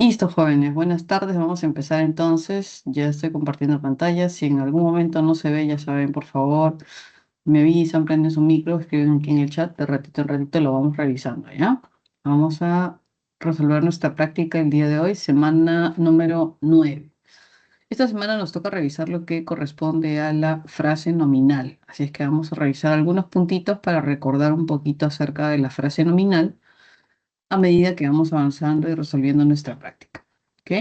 Listo, jóvenes. Buenas tardes. Vamos a empezar entonces. Ya estoy compartiendo pantalla. Si en algún momento no se ve, ya saben, por favor, me avisan, prenden su micro, escriben aquí en el chat. De ratito en ratito lo vamos revisando, ¿ya? Vamos a resolver nuestra práctica el día de hoy, semana número 9. Esta semana nos toca revisar lo que corresponde a la frase nominal. Así es que vamos a revisar algunos puntitos para recordar un poquito acerca de la frase nominal a medida que vamos avanzando y resolviendo nuestra práctica. ¿Ok?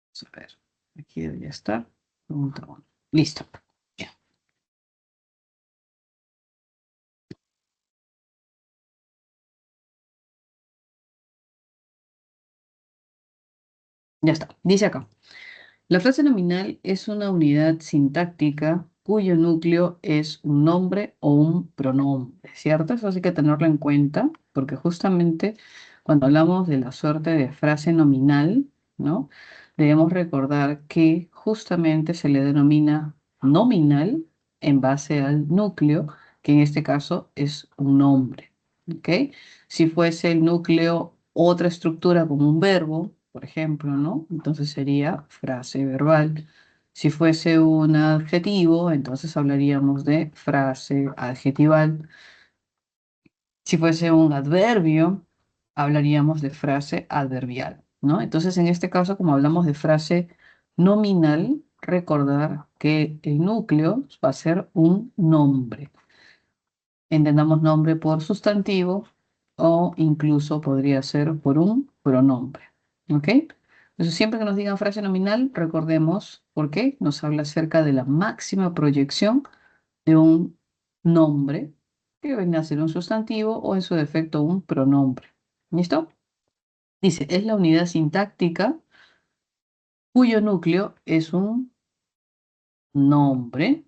Vamos a ver, aquí debería estar. Pregunta 1. Listo. Ya, ya está. Dice acá. La frase nominal es una unidad sintáctica cuyo núcleo es un nombre o un pronombre, ¿cierto? Eso sí que tenerlo en cuenta, porque justamente cuando hablamos de la suerte de frase nominal, ¿no? Debemos recordar que justamente se le denomina nominal en base al núcleo, que en este caso es un nombre, ¿ok? Si fuese el núcleo otra estructura como un verbo, por ejemplo, ¿no? Entonces sería frase verbal. Si fuese un adjetivo, entonces hablaríamos de frase adjetival. Si fuese un adverbio, hablaríamos de frase adverbial, ¿no? Entonces, en este caso, como hablamos de frase nominal, recordar que el núcleo va a ser un nombre. Entendamos nombre por sustantivo o incluso podría ser por un pronombre. ¿Ok? Entonces, siempre que nos digan frase nominal, recordemos por qué nos habla acerca de la máxima proyección de un nombre que viene a ser un sustantivo o en su defecto un pronombre. ¿Listo? Dice, es la unidad sintáctica cuyo núcleo es un nombre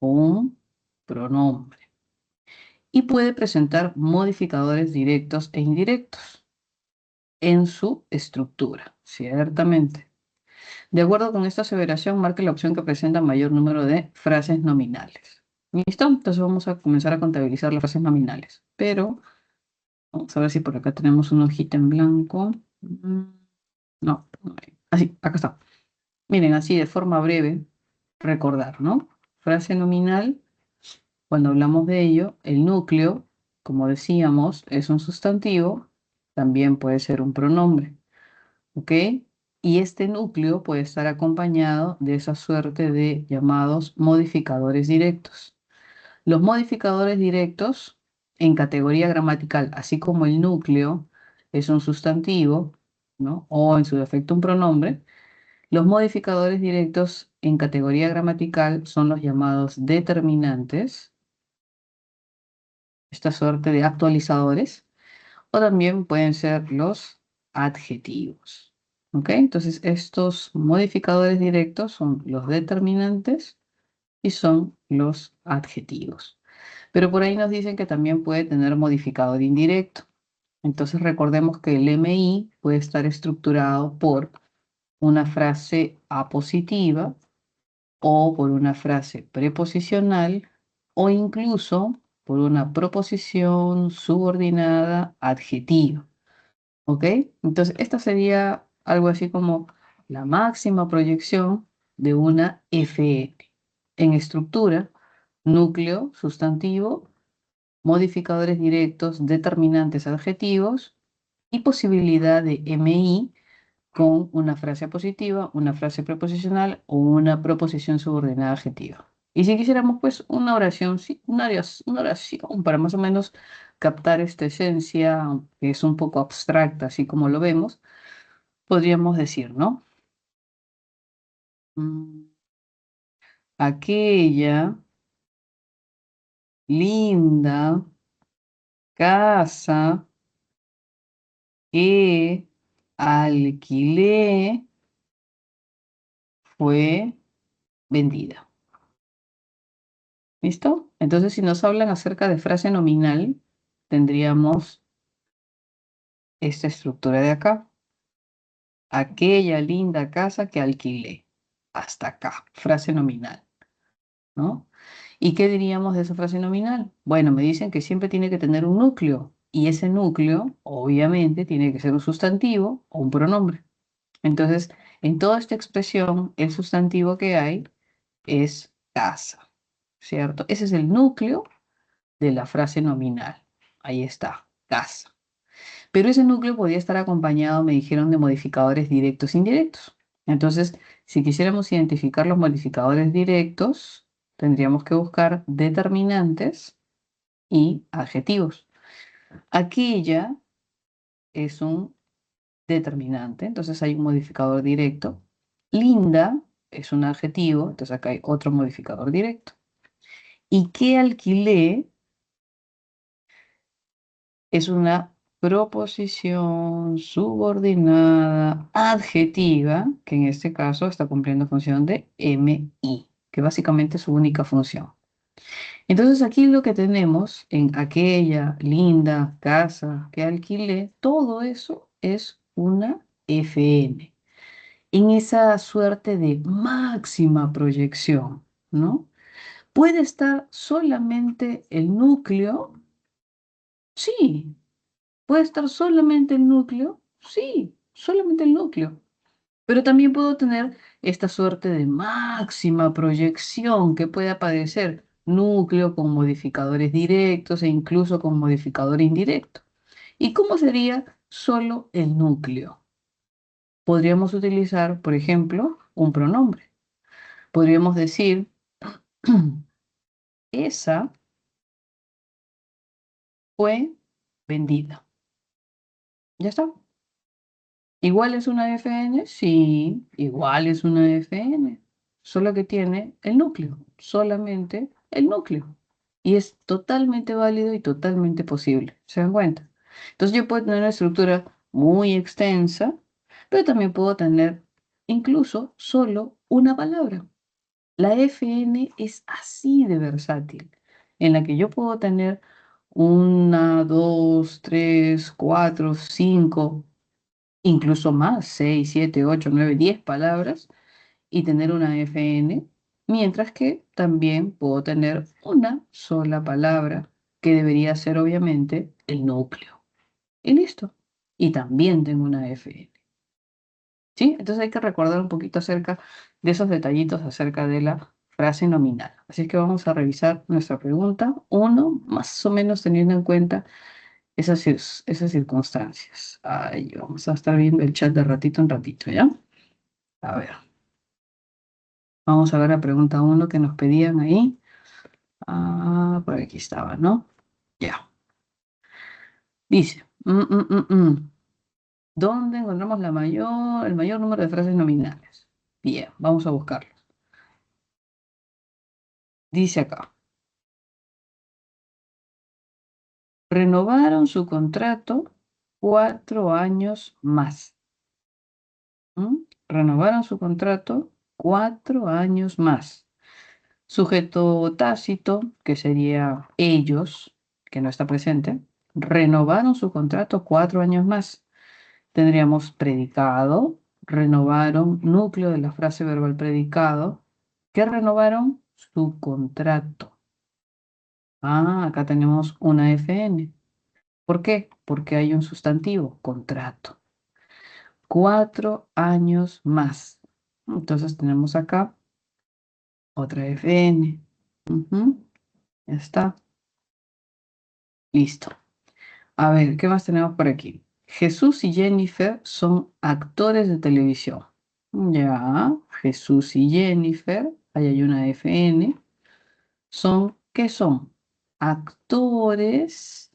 o un pronombre y puede presentar modificadores directos e indirectos en su estructura, ciertamente. De acuerdo con esta aseveración, marque la opción que presenta mayor número de frases nominales. ¿Listo? Entonces vamos a comenzar a contabilizar las frases nominales. Pero vamos a ver si por acá tenemos una hojita en blanco. No, no hay. Así, acá está. Miren, así de forma breve, recordar, ¿no? Frase nominal, cuando hablamos de ello, el núcleo, como decíamos, es un sustantivo, también puede ser un pronombre. ¿Ok? Y este núcleo puede estar acompañado de esa suerte de llamados modificadores directos. Los modificadores directos en categoría gramatical, así como el núcleo es un sustantivo, ¿no? O en su defecto un pronombre, los modificadores directos en categoría gramatical son los llamados determinantes, esta suerte de actualizadores, o también pueden ser los adjetivos. ¿Ok? Entonces, estos modificadores directos son los determinantes y son los adjetivos. Pero por ahí nos dicen que también puede tener modificador indirecto. Entonces, recordemos que el MI puede estar estructurado por una frase apositiva o por una frase preposicional o incluso por una proposición subordinada adjetiva. ¿Ok? Entonces, esta sería algo así como la máxima proyección de una FN. En estructura, núcleo, sustantivo, modificadores directos, determinantes adjetivos y posibilidad de MI con una frase positiva, una frase preposicional o una proposición subordinada adjetiva. Y si quisiéramos, pues, una oración, sí, una oración para más o menos captar esta esencia, que es un poco abstracta, así como lo vemos, podríamos decir, ¿no? Mm, Aquella linda casa que alquilé fue vendida. ¿Listo? Entonces, si nos hablan acerca de frase nominal, tendríamos esta estructura de acá. Aquella linda casa que alquilé. Hasta acá, frase nominal, ¿no? ¿Y qué diríamos de esa frase nominal? Bueno, me dicen que siempre tiene que tener un núcleo y ese núcleo, obviamente, tiene que ser un sustantivo o un pronombre. Entonces, en toda esta expresión, el sustantivo que hay es casa, ¿cierto? Ese es el núcleo de la frase nominal. Ahí está, casa. Pero ese núcleo podía estar acompañado, me dijeron, de modificadores directos e indirectos. Entonces, si quisiéramos identificar los modificadores directos, tendríamos que buscar determinantes y adjetivos. Aquella es un determinante, entonces hay un modificador directo. Linda es un adjetivo, entonces acá hay otro modificador directo. ¿Y qué alquilé? Es una proposición subordinada adjetiva, que en este caso está cumpliendo función de MI, que básicamente es su única función. Entonces aquí lo que tenemos en aquella, linda, casa que alquilé, todo eso es una FN, en esa suerte de máxima proyección, ¿no? ¿Puede estar solamente el núcleo? Sí. ¿Puede estar solamente el núcleo? Sí, solamente el núcleo. Pero también puedo tener esta suerte de máxima proyección que puede aparecer núcleo con modificadores directos e incluso con modificador indirecto. ¿Y cómo sería solo el núcleo? Podríamos utilizar, por ejemplo, un pronombre. Podríamos decir, esa fue vendida. Ya está. ¿Igual es una FN? Sí, igual es una FN. Solo que tiene el núcleo, solamente el núcleo. Y es totalmente válido y totalmente posible. ¿Se dan cuenta? Entonces yo puedo tener una estructura muy extensa, pero también puedo tener incluso solo una palabra. La FN es así de versátil, en la que yo puedo tener una, dos, tres, cuatro, cinco, incluso más, 6 7 8 9 10 palabras y tener una FN, mientras que también puedo tener una sola palabra, que debería ser obviamente el núcleo. Y listo. Y también tengo una FN. ¿Sí? Entonces hay que recordar un poquito acerca de esos detallitos acerca de la frase nominal. Así que vamos a revisar nuestra pregunta. Uno, más o menos teniendo en cuenta esas circunstancias. Ahí vamos a estar viendo el chat de ratito en ratito, ¿ya? A ver, vamos a ver la pregunta uno que nos pedían ahí. Ah, por aquí estaba, ¿no? Ya. Dice, ¿dónde encontramos el mayor número de frases nominales? Bien, vamos a buscarlo. Dice acá, renovaron su contrato 4 años más. Renovaron su contrato 4 años más. Sujeto tácito, que sería ellos, que no está presente, renovaron su contrato 4 años más. Tendríamos predicado, renovaron, núcleo de la frase verbal predicado, que renovaron su contrato. Ah, acá tenemos una FN. ¿Por qué? Porque hay un sustantivo, contrato. 4 años más. Entonces tenemos acá otra FN. Ya está. Listo. A ver, ¿qué más tenemos por aquí? Jesús y Jennifer son actores de televisión. Ya, Jesús y Jennifer, ahí hay una FN. ¿Qué son? Actores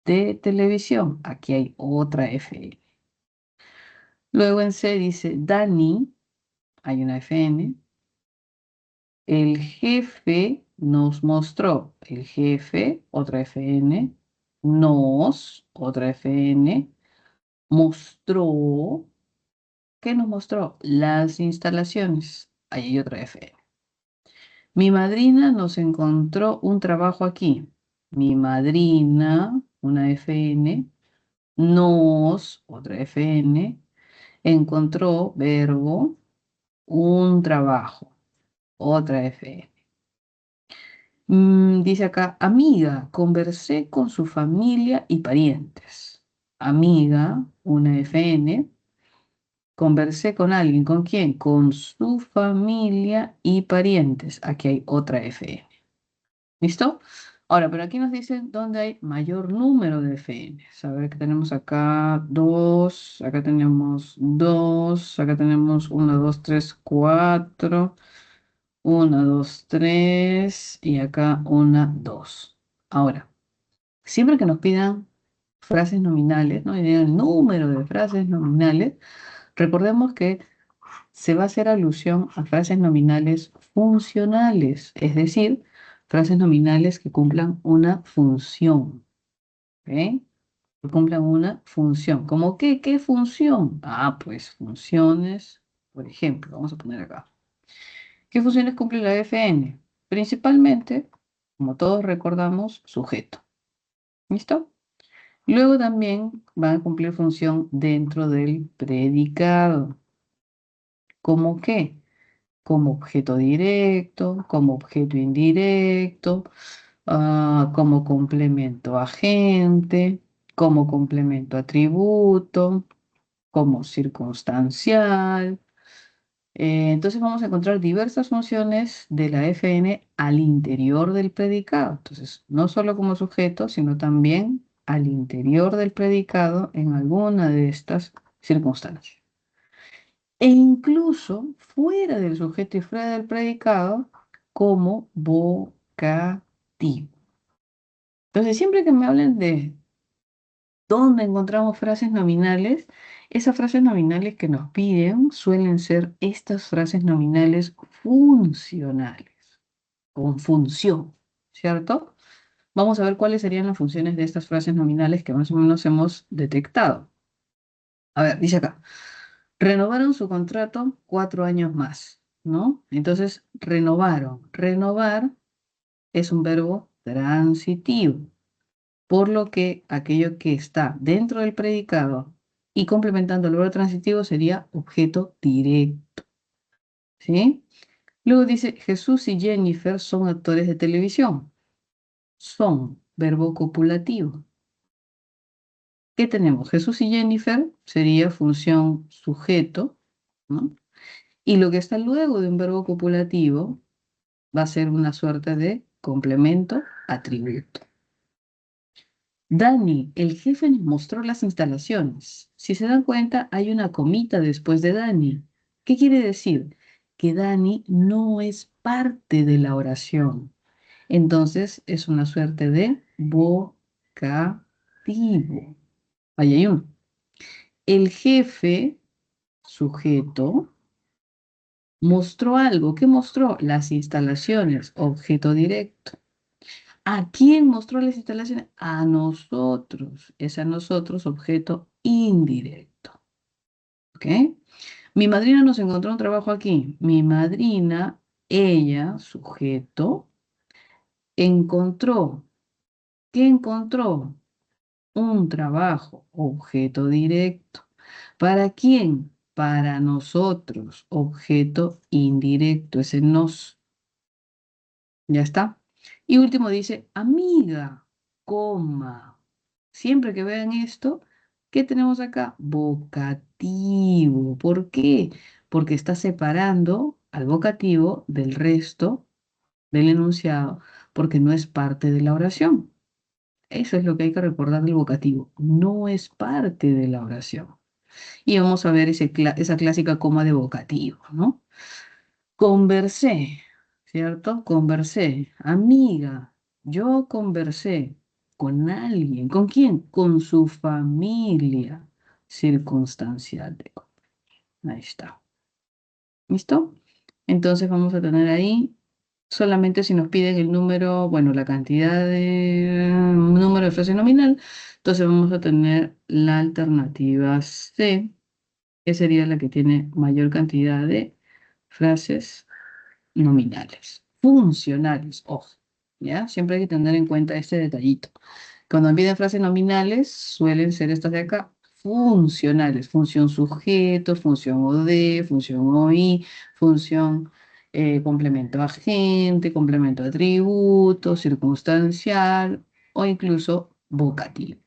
de televisión. Aquí hay otra FN. Luego en C dice Dani, hay una FN. El jefe nos mostró. El jefe, otra FN. Nos, otra FN. Mostró. ¿Qué nos mostró? Las instalaciones. Ahí hay otra FN. Mi madrina nos encontró un trabajo aquí. Mi madrina, una FN. Nos, otra FN. Encontró, verbo, un trabajo. Otra FN. Dice acá, amiga, conversé con su familia y parientes. Amiga, una FN. Conversé con alguien. ¿Con quién? Con su familia y parientes. Aquí hay otra FN. ¿Listo? Ahora, pero aquí nos dicen dónde hay mayor número de FNs. A ver, que tenemos acá dos, acá tenemos dos, acá tenemos uno, dos, tres, cuatro, una, dos, tres, y acá una, dos. Ahora, siempre que nos pidan frases nominales, ¿no? Y digan el número de frases nominales, recordemos que se va a hacer alusión a frases nominales funcionales, es decir, frases nominales que cumplan una función, ¿ok? Que cumplan una función. ¿Cómo qué? ¿Qué función? Ah, pues funciones, por ejemplo, vamos a poner acá. ¿Qué funciones cumple la FN? Principalmente, como todos recordamos, sujeto. ¿Listo? Luego también van a cumplir función dentro del predicado. ¿Cómo qué? Como objeto directo, como objeto indirecto, como complemento agente, como complemento atributo, como circunstancial. Entonces vamos a encontrar diversas funciones de la FN al interior del predicado. Entonces, no solo como sujeto, sino también al interior del predicado en alguna de estas circunstancias. E incluso fuera del sujeto y fuera del predicado como vocativo. Entonces, siempre que me hablen de dónde encontramos frases nominales, esas frases nominales que nos piden suelen ser estas frases nominales funcionales, con función, ¿cierto? Vamos a ver cuáles serían las funciones de estas frases nominales que más o menos hemos detectado. A ver, dice acá. Renovaron su contrato 4 años más, ¿no? Entonces, renovaron. Renovar es un verbo transitivo, por lo que aquello que está dentro del predicado y complementando el verbo transitivo sería objeto directo, ¿sí? Luego dice, Jesús y Jennifer son actores de televisión. Son, verbo copulativo. ¿Qué tenemos? Jesús y Jennifer sería función sujeto, ¿no? Y lo que está luego de un verbo copulativo va a ser una suerte de complemento atributo. Dani, el jefe nos mostró las instalaciones. Si se dan cuenta, hay una comita después de Dani. ¿Qué quiere decir? Que Dani no es parte de la oración. Entonces es una suerte de vocativo. Ahí hay uno. El jefe, sujeto, mostró algo. ¿Qué mostró? Las instalaciones, objeto directo. ¿A quién mostró las instalaciones? A nosotros. Es a nosotros, objeto indirecto. ¿Ok? Mi madrina nos encontró un trabajo aquí. Mi madrina, ella, sujeto, encontró. ¿Qué encontró? Un trabajo, objeto directo. ¿Para quién? Para nosotros, objeto indirecto. Ese nos. Ya está. Y último dice, amiga, coma. Siempre que vean esto, ¿qué tenemos acá? Vocativo. ¿Por qué? Porque está separando al vocativo del resto del enunciado, porque no es parte de la oración. Eso es lo que hay que recordar del vocativo. No es parte de la oración. Y vamos a ver esa clásica coma de vocativo, ¿no? Conversé, ¿cierto? Conversé. Amiga, yo conversé con alguien. ¿Con quién? Con su familia circunstancial. Ahí está. ¿Listo? Entonces vamos a tener ahí, solamente si nos piden el número, bueno, la cantidad de número de frase nominal, entonces vamos a tener la alternativa C, que sería la que tiene mayor cantidad de frases nominales, funcionales, ojo, ¿ya? Siempre hay que tener en cuenta este detallito. Cuando piden frases nominales, suelen ser estas de acá, funcionales, función sujeto, función OD, función OI, función complemento agente, complemento atributo, circunstancial o incluso vocativo.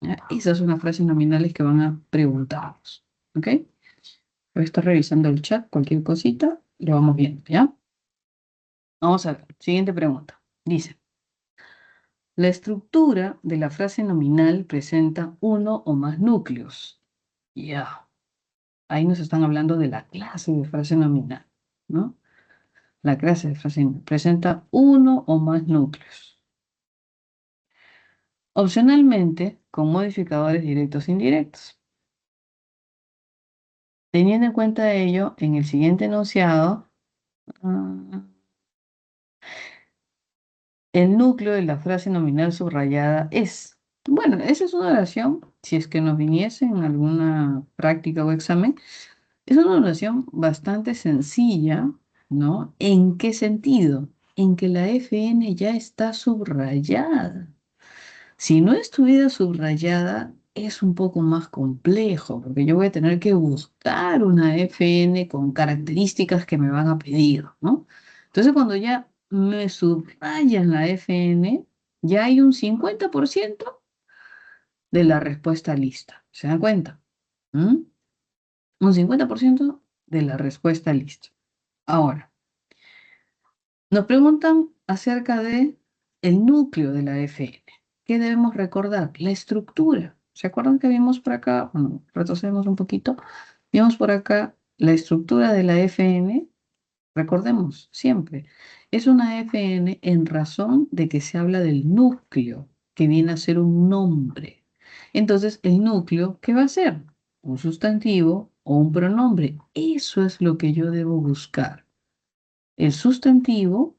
¿Ya? Esas son las frases nominales que van a preguntarnos. ¿Ok? Voy a estar revisando el chat, cualquier cosita, lo vamos viendo, ¿ya? Vamos a ver. Siguiente pregunta. Dice, la estructura de la frase nominal presenta uno o más núcleos. Ya. Ahí nos están hablando de la clase de frase nominal, ¿no? La clase de frase nominal presenta uno o más núcleos. Opcionalmente, con modificadores directos e indirectos. Teniendo en cuenta ello, en el siguiente enunciado, ah, el núcleo de la frase nominal subrayada es. Bueno, esa es una oración, si es que nos viniese en alguna práctica o examen, es una oración bastante sencilla, ¿no? ¿En qué sentido? En que la FN ya está subrayada. Si no estuviera subrayada, es un poco más complejo, porque yo voy a tener que buscar una FN con características que me van a pedir, ¿no? Entonces, cuando ya me subrayan la FN, ya hay un 50% de la respuesta lista. ¿Se dan cuenta? ¿Mm? Un 50% de la respuesta lista. Ahora, nos preguntan acerca de el núcleo de la FN. ¿Qué debemos recordar? La estructura. ¿Se acuerdan que vimos por acá? Bueno, retrocedemos un poquito. Vimos por acá la estructura de la FN. Recordemos siempre, es una FN en razón de que se habla del núcleo, que viene a ser un nombre. Entonces, el núcleo, ¿qué va a ser? Un sustantivo o un pronombre. Eso es lo que yo debo buscar. El sustantivo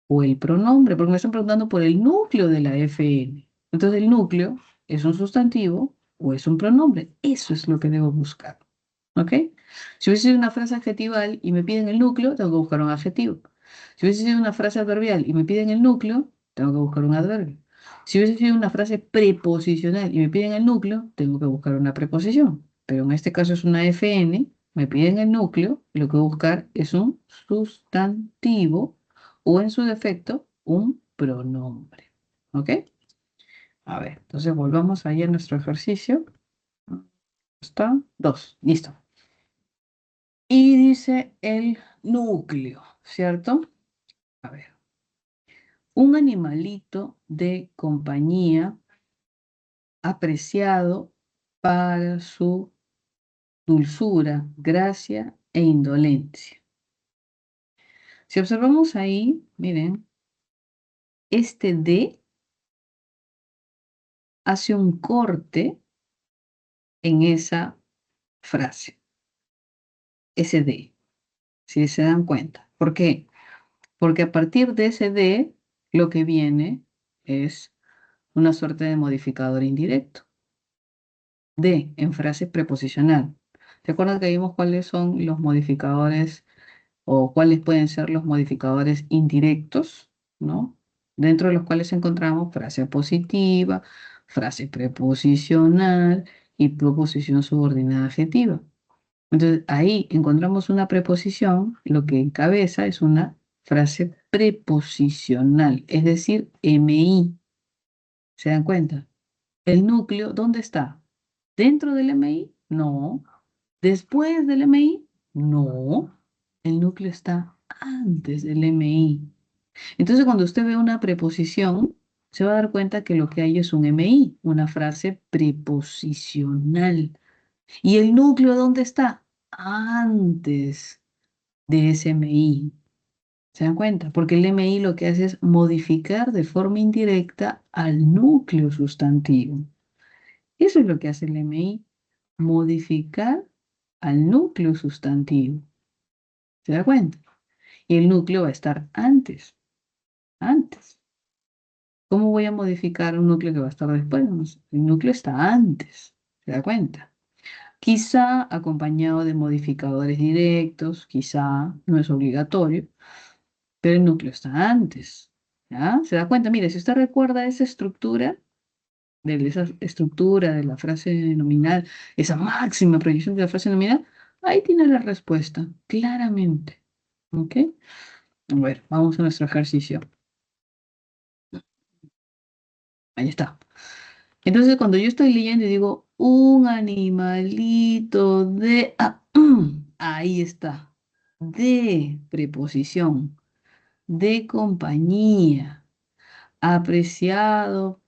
o el pronombre, porque me están preguntando por el núcleo de la FN. Entonces, el núcleo es un sustantivo o es un pronombre. Eso es lo que debo buscar. ¿Ok? Si hubiese sido una frase adjetival y me piden el núcleo, tengo que buscar un adjetivo. Si hubiese sido una frase adverbial y me piden el núcleo, tengo que buscar un adverbio. Si hubiese sido una frase preposicional y me piden el núcleo, tengo que buscar una preposición. Pero en este caso es una FN, me piden el núcleo, lo que voy a buscar es un sustantivo o en su defecto un pronombre. ¿Ok? A ver, entonces volvamos ahí a nuestro ejercicio. Está, dos, listo. Y dice el núcleo, ¿cierto? A ver, un animalito de compañía apreciado para su dulzura, gracia e indolencia. Si observamos ahí, miren, este D hace un corte en esa frase, ese D, si se dan cuenta. ¿Por qué? Porque a partir de ese D, lo que viene es una suerte de modificador indirecto. D en frase preposicional. ¿Se acuerdan que vimos cuáles son los modificadores o cuáles pueden ser los modificadores indirectos, ¿no? Dentro de los cuales encontramos frase positiva, frase preposicional y proposición subordinada adjetiva. Entonces, ahí encontramos una preposición, lo que encabeza es una frase preposicional, es decir, MI. ¿Se dan cuenta? El núcleo, ¿dónde está? ¿Dentro del MI? No. ¿Después del MI? No. El núcleo está antes del MI. Entonces, cuando usted ve una preposición, se va a dar cuenta que lo que hay es un MI, una frase preposicional. ¿Y el núcleo dónde está? Antes de ese MI. ¿Se dan cuenta? Porque el MI lo que hace es modificar de forma indirecta al núcleo sustantivo. Eso es lo que hace el MI, modificar al núcleo sustantivo. ¿Se da cuenta? Y el núcleo va a estar antes, antes. ¿Cómo voy a modificar un núcleo que va a estar después? No sé. El núcleo está antes. ¿Se da cuenta? Quizá acompañado de modificadores directos, quizá no es obligatorio, pero el núcleo está antes. ¿Ya? ¿Se da cuenta? Mire, si usted recuerda esa estructura, de esa estructura de la frase nominal, esa máxima proyección de la frase nominal, ahí tiene la respuesta, claramente. ¿Ok? A ver, vamos a nuestro ejercicio. Ahí está. Entonces, cuando yo estoy leyendo y digo, un animalito de... ahí está. De preposición, de compañía, apreciado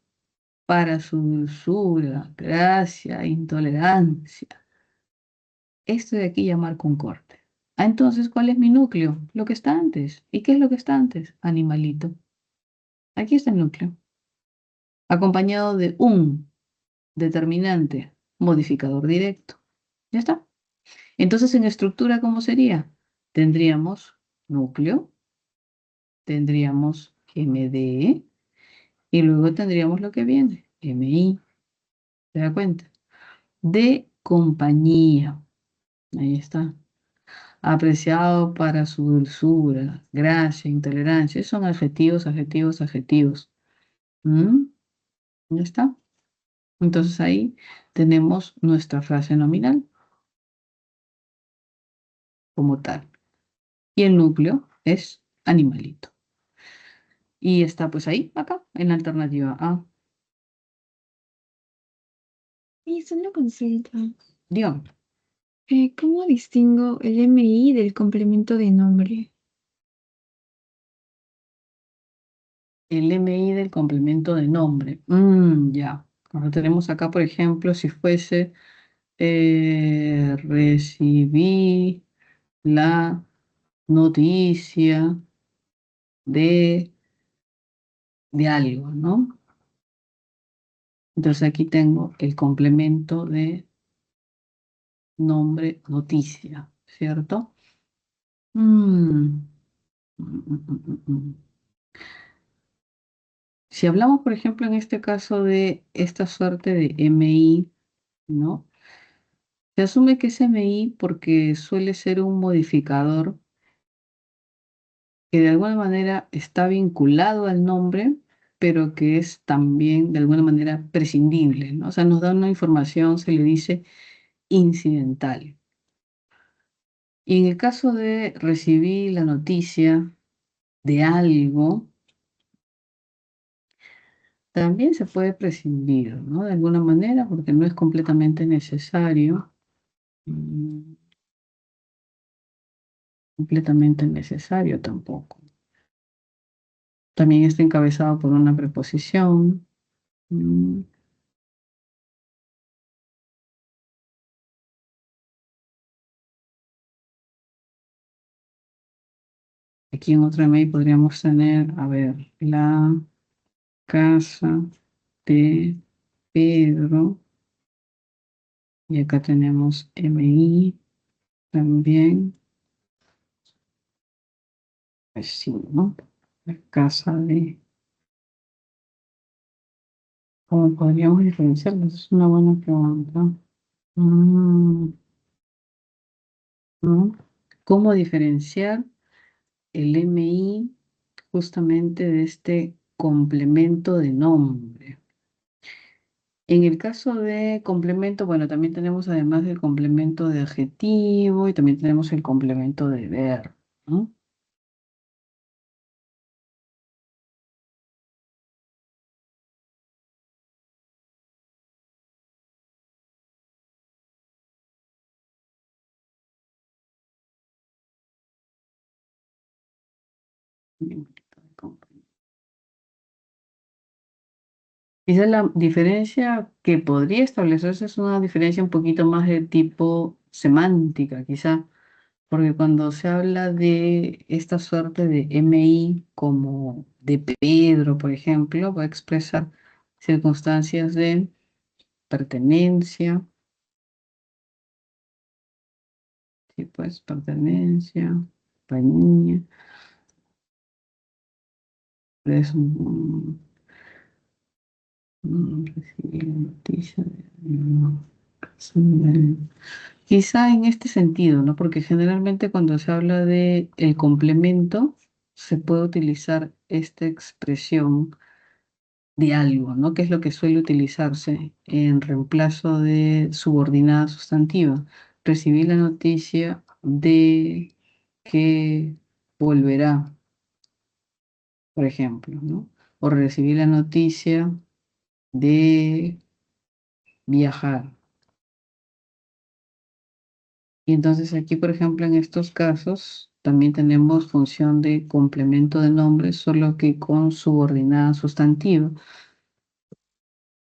para su dulzura, gracia, intolerancia. Esto de aquí llamar con corte. Ah, entonces, ¿cuál es mi núcleo? Lo que está antes. ¿Y qué es lo que está antes? Animalito. Aquí está el núcleo. Acompañado de un determinante, modificador directo. Ya está. Entonces, en estructura, ¿cómo sería? Tendríamos núcleo, tendríamos MD y luego tendríamos lo que viene, MI. ¿Se da cuenta? De compañía. Ahí está. Apreciado para su dulzura, gracia, intolerancia. Esos son adjetivos, adjetivos, adjetivos. ¿Mm? ¿Ya está? Entonces ahí tenemos nuestra frase nominal como tal. Y el núcleo es animalito. Y está pues ahí, acá, en la alternativa A. Y es una consulta. Dígame, ¿Cómo distingo el MI del complemento de nombre? el MI del complemento de nombre. Ya. Ahora tenemos acá, por ejemplo, si fuese recibí la noticia de, de algo, ¿no? Entonces aquí tengo el complemento de nombre noticia, ¿cierto? Mm, mm. Si hablamos, por ejemplo, en este caso de esta suerte de MI, ¿no? Se asume que es MI porque suele ser un modificador que de alguna manera está vinculado al nombre, pero que es también de alguna manera prescindible, ¿no? O sea, nos da una información, se le dice incidental. Y en el caso de recibir la noticia de algo, también se puede prescindir, ¿no? De alguna manera, porque no es completamente necesario. mm, Completamente necesario tampoco. También está encabezado por una preposición. mm, Aquí en otro email podríamos tener, a ver, la casa de Pedro. Y acá tenemos MI también. Pues sí, ¿no? La casa de... ¿Cómo podríamos diferenciarlos? Es una buena pregunta. Mm, ¿No? ¿Cómo diferenciar el MI justamente de este complemento de nombre? En el caso de complemento, bueno, también tenemos además del complemento de adjetivo y también tenemos el complemento de verbo, ¿no? Quizá la diferencia que podría establecerse es una diferencia un poquito más de tipo semántica, quizá, porque cuando se habla de esta suerte de MI como de Pedro, por ejemplo, va a expresar circunstancias de pertenencia, sí, pues pertenencia, compañía, es recibí la noticia quizá en este sentido, ¿no? Porque generalmente cuando se habla de el complemento, se puede utilizar esta expresión de algo, ¿no? Que es lo que suele utilizarse en reemplazo de subordinada sustantiva. Recibí la noticia de que volverá, por ejemplo, ¿no? O recibí la noticia de viajar. Y entonces aquí, por ejemplo, en estos casos, también tenemos función de complemento de nombre, solo que con subordinada sustantiva.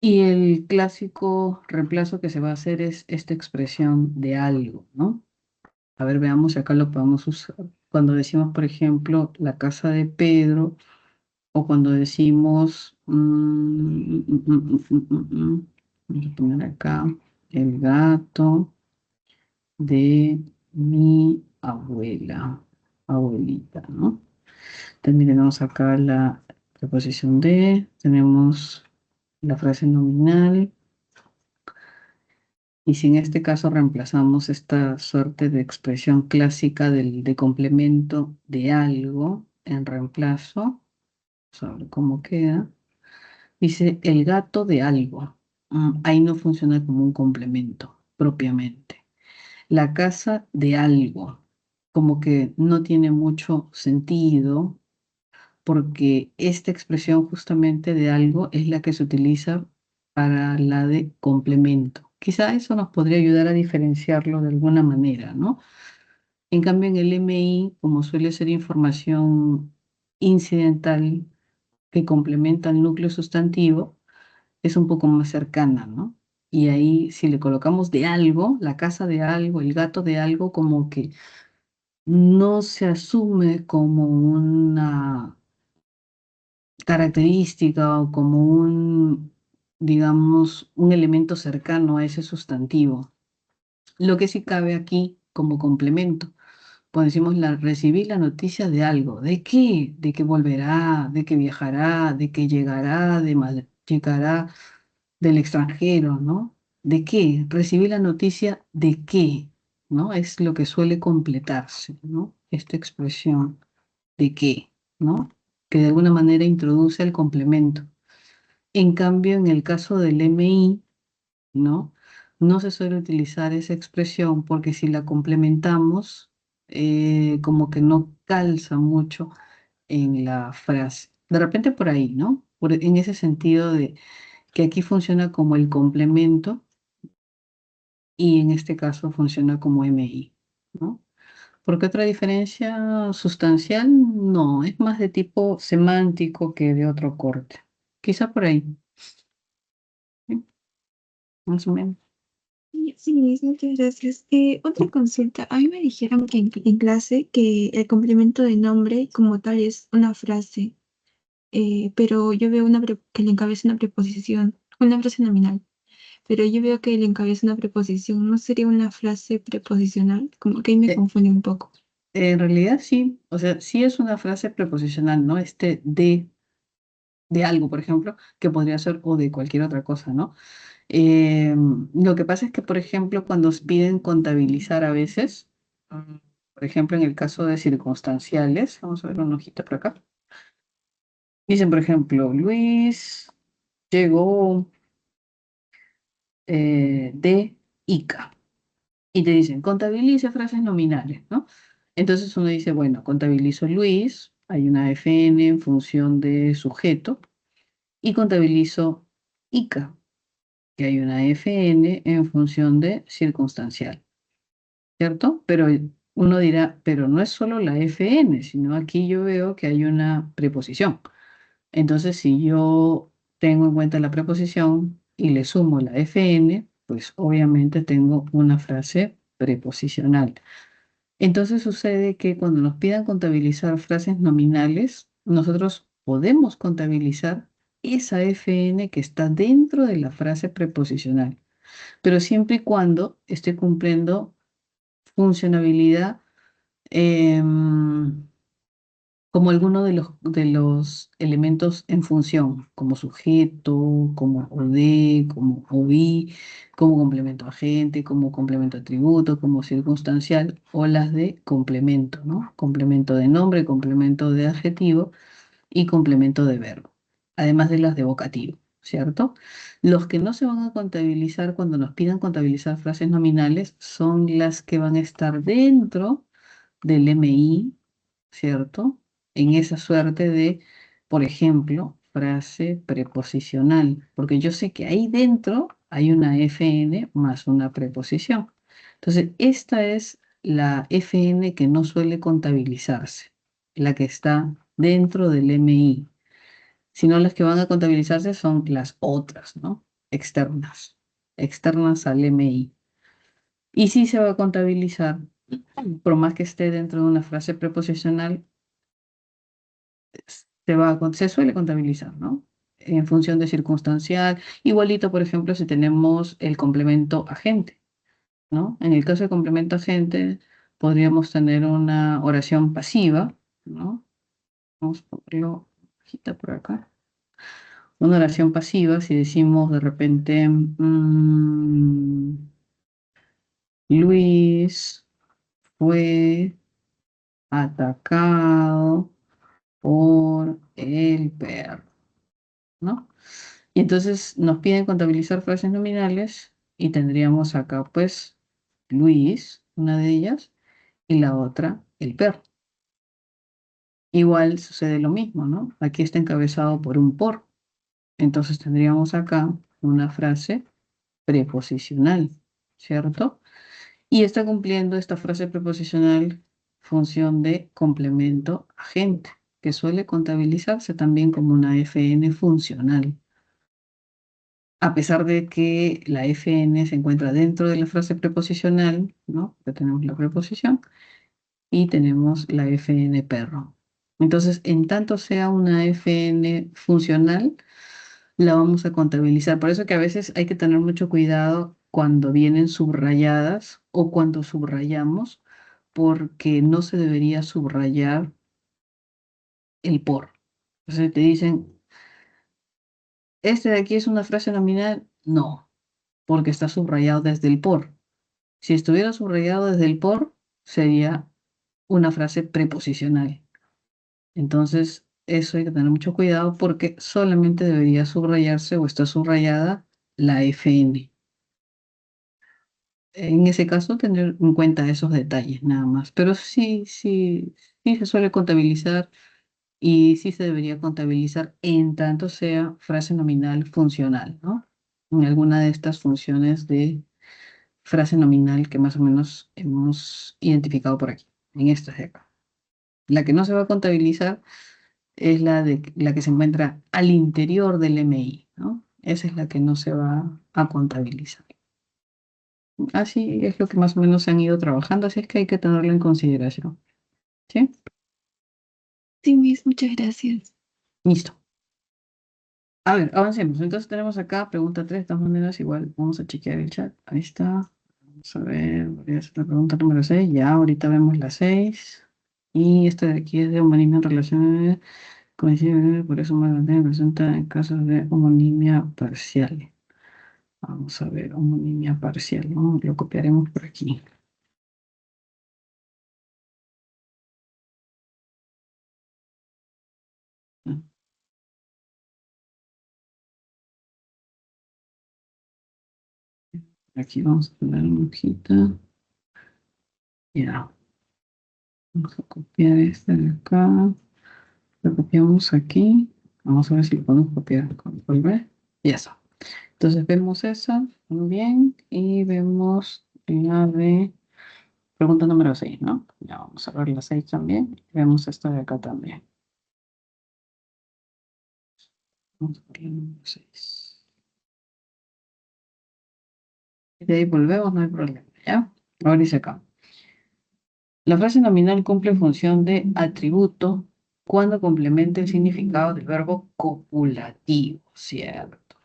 Y el clásico reemplazo que se va a hacer es esta expresión de algo, ¿no? A ver, veamos si acá lo podemos usar. Cuando decimos, por ejemplo, la casa de Pedro, o cuando decimos, vamos a poner acá, el gato de mi abuela, abuelita, ¿no? También tenemos acá la preposición de, tenemos la frase nominal, y si en este caso reemplazamos esta suerte de expresión clásica de complemento de algo en reemplazo, sobre cómo queda, dice el gato de algo. Ahí no funciona como un complemento propiamente. La casa de algo, como que no tiene mucho sentido porque esta expresión justamente de algo es la que se utiliza para la de complemento. Quizá eso nos podría ayudar a diferenciarlo de alguna manera, ¿no? En cambio, en el MI, como suele ser información incidental que complementa al núcleo sustantivo, es un poco más cercana, ¿no? Y ahí, si le colocamos de algo, la casa de algo, el gato de algo, como que no se asume como una característica o como un, digamos, un elemento cercano a ese sustantivo. Lo que sí cabe aquí como complemento, pues decimos recibí la noticia de algo, ¿de qué? De que volverá, de que viajará, de que llegará, llegará del extranjero, ¿no? ¿De qué? Recibí la noticia de qué, ¿no? Es lo que suele completarse, ¿no? Esta expresión de qué, ¿no? Que de alguna manera introduce el complemento. En cambio, en el caso del MI, ¿no? No se suele utilizar esa expresión porque si la complementamos, como que no calza mucho en la frase. De repente por ahí, ¿no? En ese sentido de que aquí funciona como el complemento y en este caso funciona como MI, ¿no? ¿Por qué otra diferencia sustancial? No, es más de tipo semántico que de otro corte. Quizá por ahí, ¿sí? Más o menos. Sí, muchas gracias. Otra consulta. A mí me dijeron que en clase que el complemento de nombre como tal es una frase, pero yo veo que le encabeza una preposición, una frase nominal, pero yo veo que le encabeza una preposición. ¿No sería una frase preposicional? Como que ahí me Eh, confunde un poco. en realidad sí, o sea, sí es una frase preposicional, ¿no? Este de algo, por ejemplo, que podría ser o de cualquier otra cosa, ¿no? Lo que pasa es que, por ejemplo, cuando os piden contabilizar a veces, por ejemplo, en el caso de circunstanciales, vamos a ver una hojita por acá. Dicen, por ejemplo, Luis llegó de Ica y te dicen, contabilice frases nominales, ¿no? Entonces uno dice, bueno, contabilizo Luis, hay una FN en función de sujeto, y contabilizo Ica, que hay una FN en función de circunstancial, ¿cierto? Pero uno dirá, pero no es solo la FN, sino aquí yo veo que hay una preposición. Entonces, si yo tengo en cuenta la preposición y le sumo la FN, pues obviamente tengo una frase preposicional. Entonces sucede que cuando nos pidan contabilizar frases nominales, nosotros podemos contabilizar esa FN que está dentro de la frase preposicional, pero siempre y cuando esté cumpliendo funcionabilidad em, como alguno de los elementos en función, como sujeto, como OD, como OI, como complemento agente, como complemento atributo, como circunstancial, o las de complemento, ¿no? Complemento de nombre, complemento de adjetivo y complemento de verbo, además de las de vocativo, ¿cierto? Los que no se van a contabilizar cuando nos pidan contabilizar frases nominales son las que van a estar dentro del MI, ¿cierto? En esa suerte de, por ejemplo, frase preposicional, porque yo sé que ahí dentro hay una FN más una preposición. Entonces, esta es la FN que no suele contabilizarse, la que está dentro del MI, sino las que van a contabilizarse son las otras, ¿no? Externas, externas al MI. Y sí se va a contabilizar, por más que esté dentro de una frase preposicional, se suele contabilizar, ¿no? En función de circunstancial. Igualito, por ejemplo, si tenemos el complemento agente, ¿no? En el caso de complemento agente, podríamos tener una oración pasiva, ¿no? Vamos a ponerlo hojita por acá. Una oración pasiva, si decimos de repente, Luis fue atacado por el perro, ¿no? Y entonces nos piden contabilizar frases nominales y tendríamos acá, pues, Luis, una de ellas, y la otra, el perro. Igual sucede lo mismo, ¿no? Aquí está encabezado por un por. Entonces tendríamos acá una frase preposicional, ¿cierto? Y está cumpliendo esta frase preposicional función de complemento agente, que suele contabilizarse también como una FN funcional. A pesar de que la FN se encuentra dentro de la frase preposicional, ¿no? Ya tenemos la preposición y tenemos la FN perro. Entonces, en tanto sea una FN funcional, la vamos a contabilizar. Por eso que a veces hay que tener mucho cuidado cuando vienen subrayadas o cuando subrayamos, porque no se debería subrayar el por. Entonces te dicen, ¿este de aquí es una frase nominal? No, porque está subrayado desde el por. Si estuviera subrayado desde el por, sería una frase preposicional. Entonces, eso hay que tener mucho cuidado porque solamente debería subrayarse o está subrayada la FN. En ese caso, tener en cuenta esos detalles nada más. Pero sí, sí, sí se suele contabilizar y sí se debería contabilizar en tanto sea frase nominal funcional, ¿no? En alguna de estas funciones de frase nominal que más o menos hemos identificado por aquí, en estas de acá. La que no se va a contabilizar es la que se encuentra al interior del MI, ¿no? Esa es la que no se va a contabilizar. Así es lo que más o menos se han ido trabajando, así es que hay que tenerlo en consideración. ¿Sí? Sí, Miss, muchas gracias. Listo. A ver, avancemos. Entonces tenemos acá pregunta 3, de todas maneras, igual vamos a chequear el chat. Ahí está. Vamos a ver, voy a hacer la pregunta número 6. Ya, ahorita vemos la 6. Y esta de aquí es de homonimia en relaciones coincide, por eso más grande presenta en casos de homonimia parcial. Vamos a ver, homonimia parcial, ¿no? Lo copiaremos por aquí. Aquí vamos a poner una hojita. Ya. Vamos a copiar este de acá. Lo copiamos aquí. Vamos a ver si lo podemos copiar. Control V. Y eso. Entonces vemos esa. Muy bien. Y vemos la de pregunta número 6, ¿no? Ya vamos a ver la 6 también. Vemos esta de acá también. Vamos a ver la número 6. Y de ahí volvemos, no hay problema, ¿ya? Ahora dice acá. La frase nominal cumple función de atributo cuando complementa el significado del verbo copulativo, ¿cierto?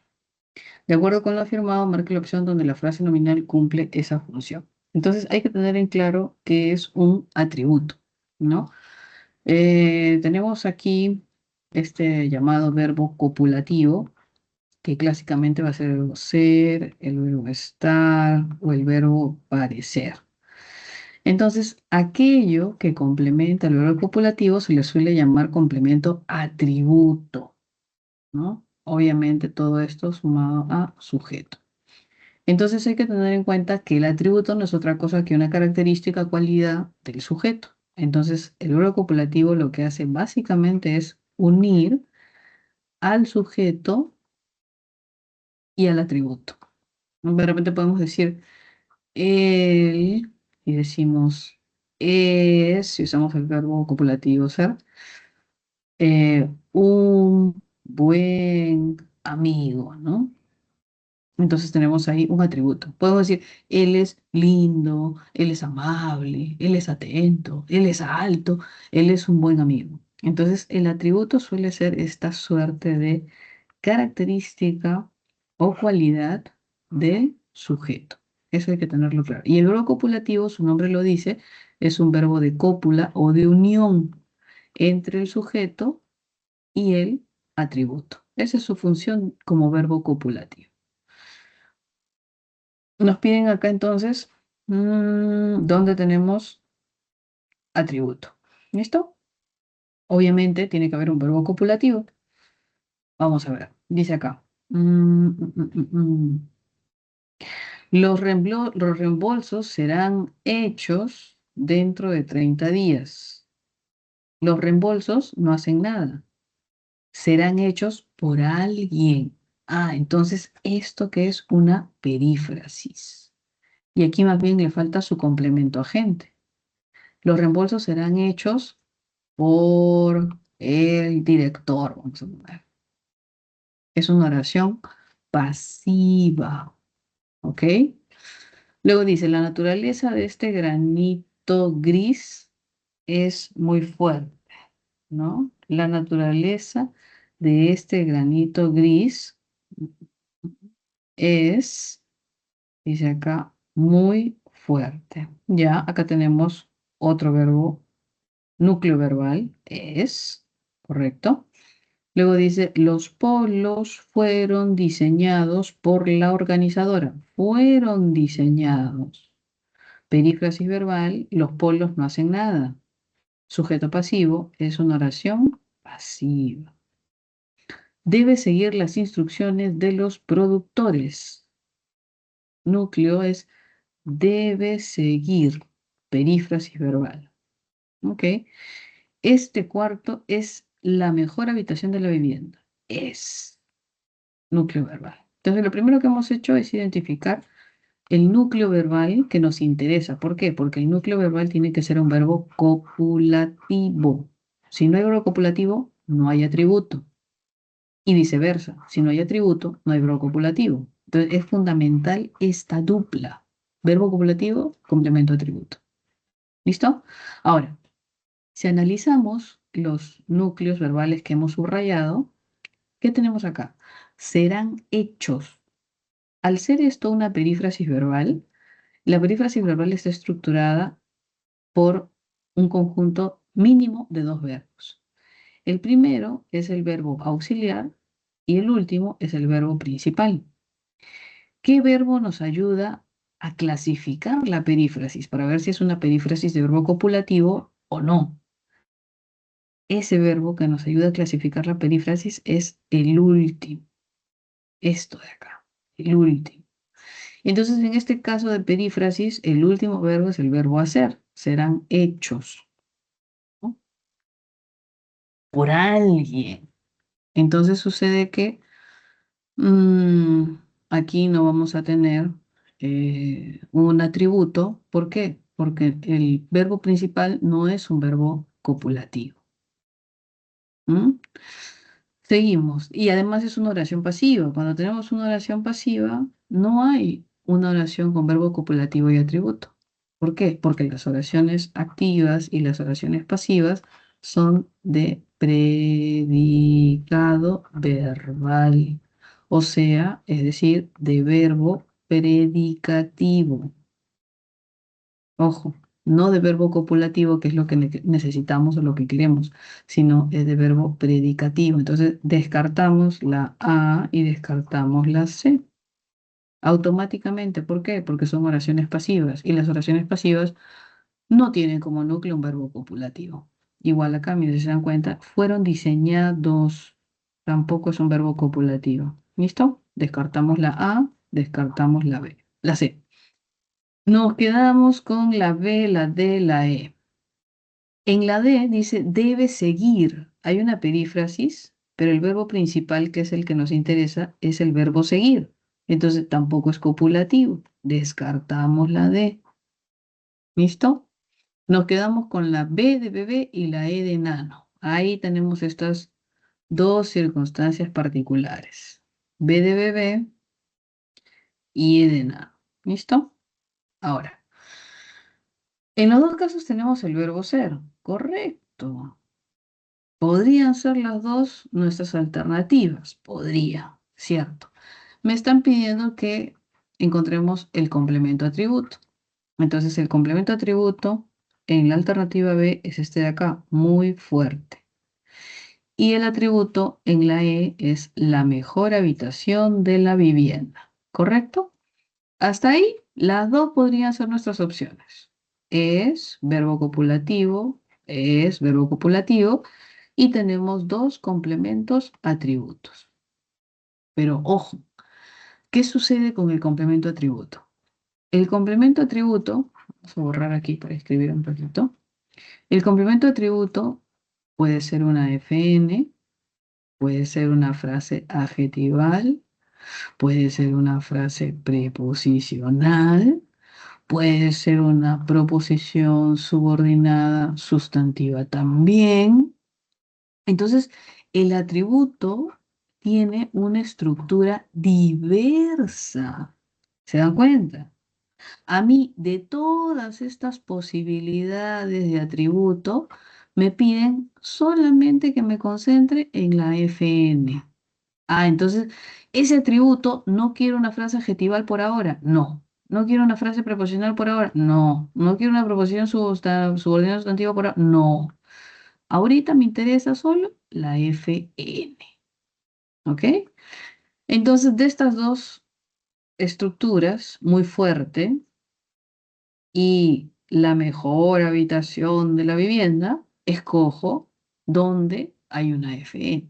De acuerdo con lo afirmado, marque la opción donde la frase nominal cumple esa función. Entonces hay que tener en claro que es un atributo, ¿no? Tenemos aquí este llamado verbo copulativo, que clásicamente va a ser el verbo ser, el verbo estar o el verbo parecer. Entonces, aquello que complementa el verbo copulativo se le suele llamar complemento atributo, ¿no? Obviamente todo esto sumado a sujeto. Entonces hay que tener en cuenta que el atributo no es otra cosa que una característica, cualidad del sujeto. Entonces, el verbo copulativo lo que hace básicamente es unir al sujeto y al atributo. De repente podemos decir él y decimos es, si usamos el verbo copulativo ser, un buen amigo, ¿no? Entonces tenemos ahí un atributo. Podemos decir, él es lindo, él es amable, él es atento, él es alto, él es un buen amigo. Entonces el atributo suele ser esta suerte de característica o cualidad del sujeto. Eso hay que tenerlo claro. Y el verbo copulativo, su nombre lo dice, es un verbo de cópula o de unión entre el sujeto y el atributo. Esa es su función como verbo copulativo. Nos piden acá entonces, ¿dónde tenemos atributo? ¿Listo? Obviamente tiene que haber un verbo copulativo. Vamos a ver, dice acá. Los reembolsos serán hechos dentro de 30 días. Los reembolsos no hacen nada. Serán hechos por alguien. Ah, entonces, ¿esto qué es una perífrasis? Y aquí más bien le falta su complemento agente. Los reembolsos serán hechos por el director, vamos a poner. Es una oración pasiva, ¿ok? Luego dice, la naturaleza de este granito gris es muy fuerte, ¿no? La naturaleza de este granito gris es, dice acá, muy fuerte. Ya, acá tenemos otro verbo, núcleo verbal, es, ¿correcto? Luego dice, los polos fueron diseñados por la organizadora. Fueron diseñados. Perífrasis verbal, los polos no hacen nada. Sujeto pasivo es una oración pasiva. Debe seguir las instrucciones de los productores. Núcleo es debe seguir. Perífrasis verbal. ¿Ok? Este cuarto es la mejor habitación de la vivienda. Es núcleo verbal. Entonces, lo primero que hemos hecho es identificar el núcleo verbal que nos interesa. ¿Por qué? Porque el núcleo verbal tiene que ser un verbo copulativo. Si no hay verbo copulativo, no hay atributo. Y viceversa. Si no hay atributo, no hay verbo copulativo. Entonces, es fundamental esta dupla. Verbo copulativo, complemento atributo. ¿Listo? Ahora, si analizamos los núcleos verbales que hemos subrayado, ¿qué tenemos acá? Serán hechos. Al ser esto una perífrasis verbal, la perífrasis verbal está estructurada por un conjunto mínimo de dos verbos. El primero es el verbo auxiliar y el último es el verbo principal. ¿Qué verbo nos ayuda a clasificar la perífrasis para ver si es una perífrasis de verbo copulativo o no? Ese verbo que nos ayuda a clasificar la perífrasis es el último. Esto de acá, el último. Entonces, en este caso de perífrasis, el último verbo es el verbo hacer. Serán hechos, ¿no? Por alguien. Entonces sucede que mm, aquí no vamos a tener un atributo. ¿Por qué? Porque el verbo principal no es un verbo copulativo. ¿Mm? Seguimos. Y además es una oración pasiva. Cuando tenemos una oración pasiva, no hay una oración con verbo copulativo y atributo. ¿Por qué? Porque las oraciones activas y las oraciones pasivas son de predicado verbal. O sea, es decir, de verbo predicativo. Ojo, no de verbo copulativo, que es lo que necesitamos o lo que queremos, sino es de verbo predicativo. Entonces, descartamos la A y descartamos la C. Automáticamente, ¿por qué? Porque son oraciones pasivas y las oraciones pasivas no tienen como núcleo un verbo copulativo. Igual acá, mire, si se dan cuenta, fueron diseñados, tampoco es un verbo copulativo. ¿Listo? Descartamos la A, descartamos la B, la C. Nos quedamos con la B, la D, la E. En la D dice debe seguir. Hay una perífrasis, pero el verbo principal, que es el que nos interesa, es el verbo seguir. Entonces tampoco es copulativo. Descartamos la D. ¿Listo? Nos quedamos con la B de bebé y la E de enano. Ahí tenemos estas dos circunstancias particulares. B de bebé y E de enano. ¿Listo? Ahora, en los dos casos tenemos el verbo ser. Correcto. Podrían ser las dos nuestras alternativas. Podría, cierto. Me están pidiendo que encontremos el complemento atributo. Entonces, el complemento atributo en la alternativa B es este de acá, muy fuerte. Y el atributo en la E es la mejor habitación de la vivienda. ¿Correcto? Hasta ahí, las dos podrían ser nuestras opciones. Es verbo copulativo, y tenemos dos complementos atributos. Pero ojo, ¿qué sucede con el complemento atributo? El complemento atributo, vamos a borrar aquí para escribir un poquito. El complemento atributo puede ser una FN, puede ser una frase adjetival, puede ser una frase preposicional, puede ser una proposición subordinada sustantiva también. Entonces, el atributo tiene una estructura diversa. ¿Se dan cuenta? A mí, de todas estas posibilidades de atributo, me piden solamente que me concentre en la FN. Ah, entonces, ese atributo no quiero una frase adjetival por ahora. No. No quiero una frase preposicional por ahora. No. No quiero una proposición subordinada sustantiva por ahora. No. Ahorita me interesa solo la FN. ¿Ok? Entonces, de estas dos estructuras, muy fuerte y la mejor habitación de la vivienda, escojo donde hay una FN.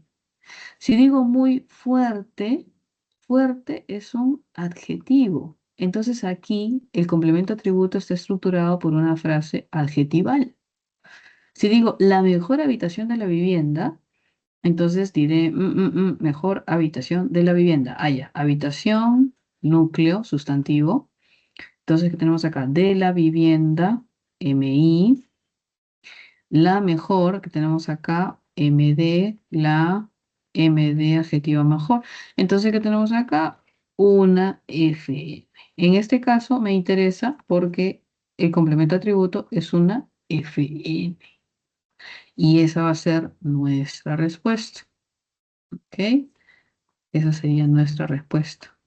Si digo muy fuerte, fuerte es un adjetivo. Entonces aquí el complemento atributo está estructurado por una frase adjetival. Si digo la mejor habitación de la vivienda, entonces diré mejor habitación de la vivienda. Ah, ya, habitación, núcleo, sustantivo. Entonces, ¿qué tenemos acá? De la vivienda, MI. La mejor que tenemos acá, MD, la MD adjetiva mejor. Entonces, ¿qué tenemos acá? Una FN. En este caso me interesa porque el complemento atributo es una FN. Y esa va a ser nuestra respuesta. ¿Ok? Esa sería nuestra respuesta.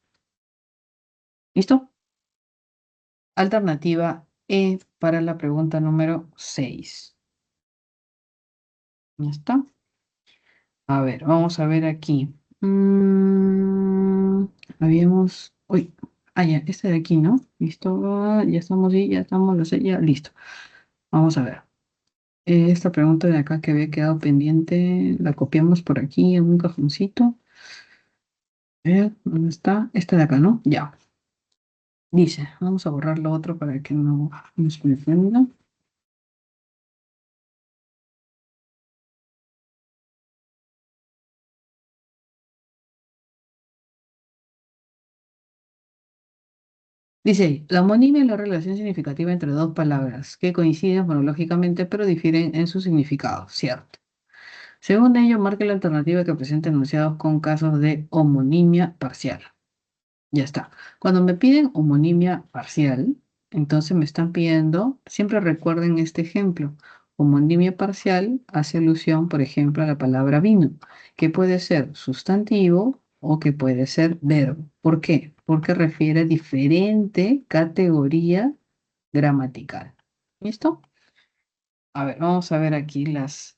¿Listo? Alternativa E para la pregunta número 6. ¿Ya está? A ver, vamos a ver aquí. Habíamos... Uy, ya, este de aquí, ¿no? Listo, ya estamos ahí, ya estamos, lo sé, ya, listo. Vamos a ver. Esta pregunta de acá que había quedado pendiente, la copiamos por aquí en un cajoncito. A ver, ¿dónde está? Esta de acá, ¿no? Ya. Dice, vamos a borrar lo otro para que no nos confunda. Dice, la homonimia es la relación significativa entre dos palabras que coinciden fonológicamente pero difieren en su significado, ¿cierto? Según ello, marque la alternativa que presenta enunciados con casos de homonimia parcial. Ya está. Cuando me piden homonimia parcial, entonces me están pidiendo, siempre recuerden este ejemplo. Homonimia parcial hace alusión, por ejemplo, a la palabra vino, que puede ser sustantivo o que puede ser verbo. ¿Por qué? Porque refiere a diferente categoría gramatical. ¿Listo? A ver, vamos a ver aquí las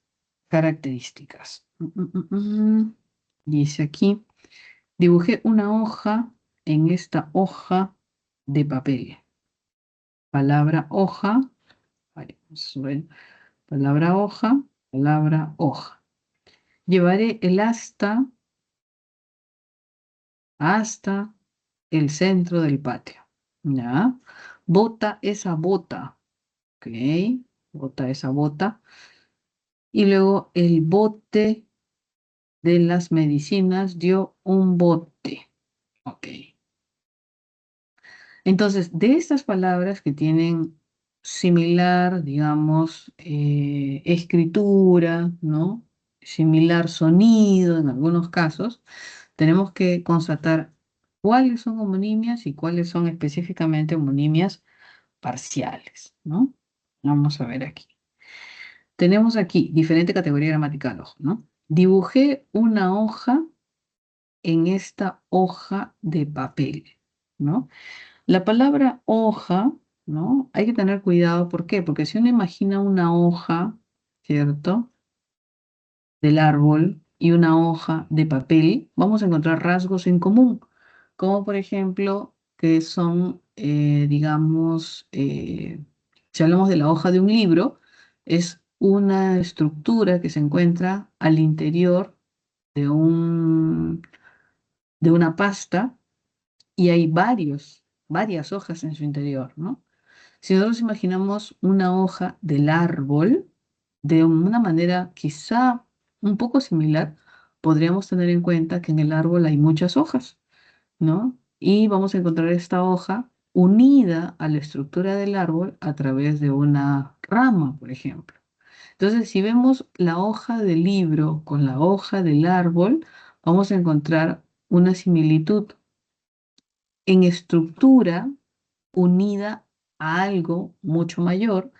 características. Dice aquí. Dibujé una hoja en esta hoja de papel. Palabra hoja. Vale, palabra hoja, palabra hoja. Llevaré el asta hasta el centro del patio. ¿Ya? Bota esa bota. Ok. bota, esa bota. Y luego el bote de las medicinas dio un bote. Ok. Entonces, de estas palabras que tienen similar, digamos, escritura, ¿no? Similar sonido en algunos casos, tenemos que constatar cuáles son homonimias y cuáles son específicamente homonimias parciales, ¿no? Vamos a ver aquí. Tenemos aquí diferente categoría gramatical, ojo, ¿no? Dibujé una hoja en esta hoja de papel, ¿no? La palabra hoja, ¿no? Hay que tener cuidado, ¿por qué? Porque si uno imagina una hoja, ¿cierto? Del árbol y una hoja de papel, vamos a encontrar rasgos en común, como por ejemplo que son, digamos, si hablamos de la hoja de un libro, es una estructura que se encuentra al interior de de una pasta y hay varias hojas en su interior, ¿no? Si nosotros imaginamos una hoja del árbol, de una manera quizá un poco similar, podríamos tener en cuenta que en el árbol hay muchas hojas, ¿no? Y vamos a encontrar esta hoja unida a la estructura del árbol a través de una rama, por ejemplo. Entonces, si vemos la hoja del libro con la hoja del árbol, vamos a encontrar una similitud en estructura unida a algo mucho mayor.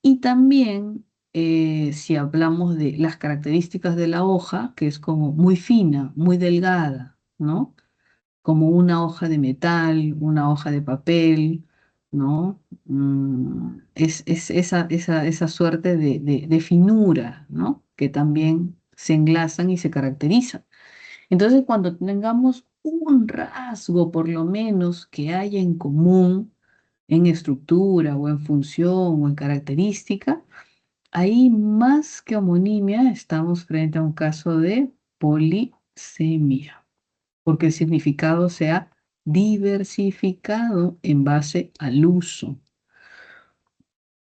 Y también, si hablamos de las características de la hoja, que es como muy fina, muy delgada, ¿no? Como una hoja de metal, una hoja de papel, ¿no? Es esa suerte de finura, ¿no? Que también se enlazan y se caracterizan. Entonces, cuando tengamos un rasgo, por lo menos, que haya en común en estructura o en función o en característica, ahí más que homonimia estamos frente a un caso de polisemia, porque el significado se ha diversificado en base al uso.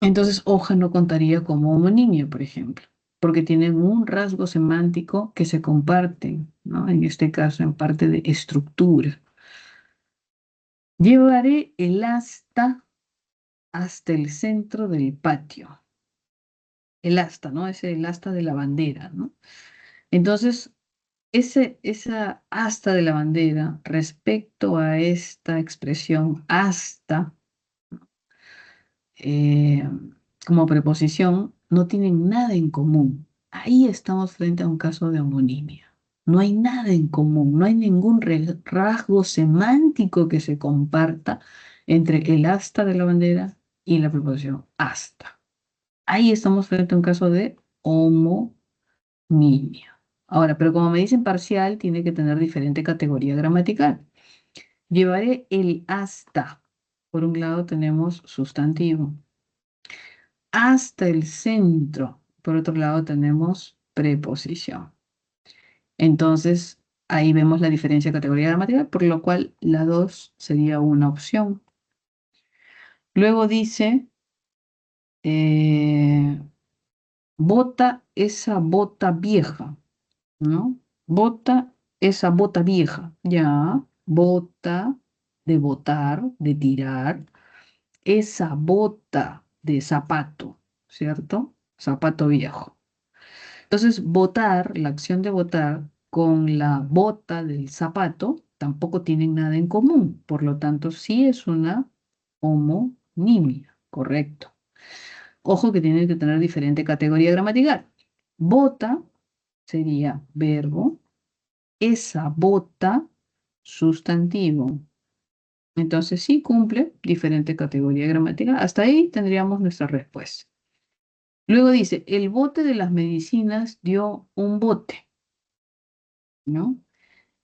Entonces, hoja no contaría como homonimia, por ejemplo, porque tienen un rasgo semántico que se comparten, ¿no? En este caso, en parte de estructura. Llevaré el asta hasta el centro del patio. El asta, ¿no? Es el asta de la bandera, ¿no? Entonces, esa asta de la bandera respecto a esta expresión hasta, eh, como preposición no tienen nada en común. Ahí estamos frente a un caso de homonimia. No hay nada en común, no hay ningún rasgo semántico que se comparta entre el asta de la bandera y la preposición hasta. Ahí estamos frente a un caso de homonimia. Ahora, pero como me dicen parcial, tiene que tener diferente categoría gramatical. Llevaré el hasta. Por un lado tenemos sustantivo hasta el centro. Por otro lado tenemos preposición. Entonces, ahí vemos la diferencia de categoría gramatical, por lo cual la 2 sería una opción. Luego dice, bota esa bota vieja, ¿no? Bota esa bota vieja, ya, bota de botar, de tirar, esa bota de zapato, ¿cierto? Zapato viejo. Entonces, botar, la acción de botar con la bota del zapato tampoco tienen nada en común. Por lo tanto, sí es una homonimia, correcto. Ojo que tienen que tener diferente categoría gramatical. Bota sería verbo, esa bota sustantivo. Entonces sí cumple diferente categoría gramatical. Hasta ahí tendríamos nuestra respuesta. Luego dice, el bote de las medicinas dio un bote, ¿no?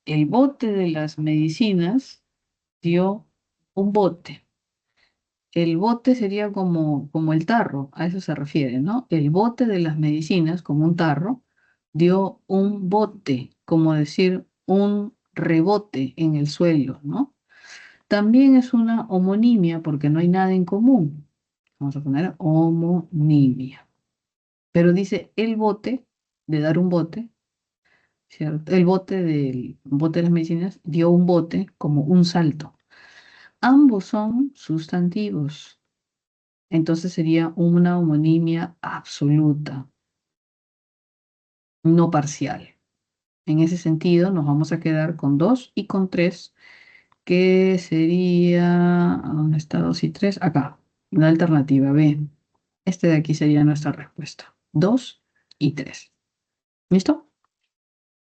El bote de las medicinas dio un bote. El bote sería como el tarro, a eso se refiere, ¿no? El bote de las medicinas, como un tarro, dio un bote, como decir un rebote en el suelo, ¿no? También es una homonimia porque no hay nada en común. Vamos a poner homonimia. Pero dice el bote, de dar un bote, ¿cierto? El bote de las medicinas dio un bote como un salto. Ambos son sustantivos. Entonces sería una homonimia absoluta, no parcial. En ese sentido, nos vamos a quedar con 2 y con 3, que sería, ¿a dónde está 2 y 3? Acá, la alternativa B. Este de aquí sería nuestra respuesta. 2 y 3. ¿Listo?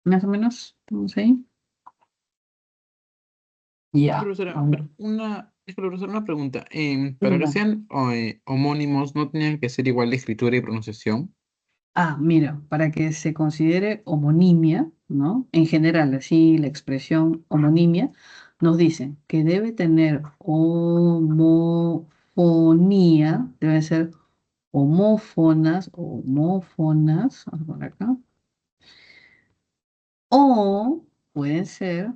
Más o menos, ¿estamos ahí? Ya, Profesora, ahora, pero disculpe, profesora, una pregunta. Para que dime. sean homónimos, ¿no tenían que ser igual de escritura y pronunciación? Mira, para que se considere homonimia, ¿no? En general, así la expresión homonimia nos dice que debe tener homofonía, deben ser homófonas, vamos a poner acá, o pueden ser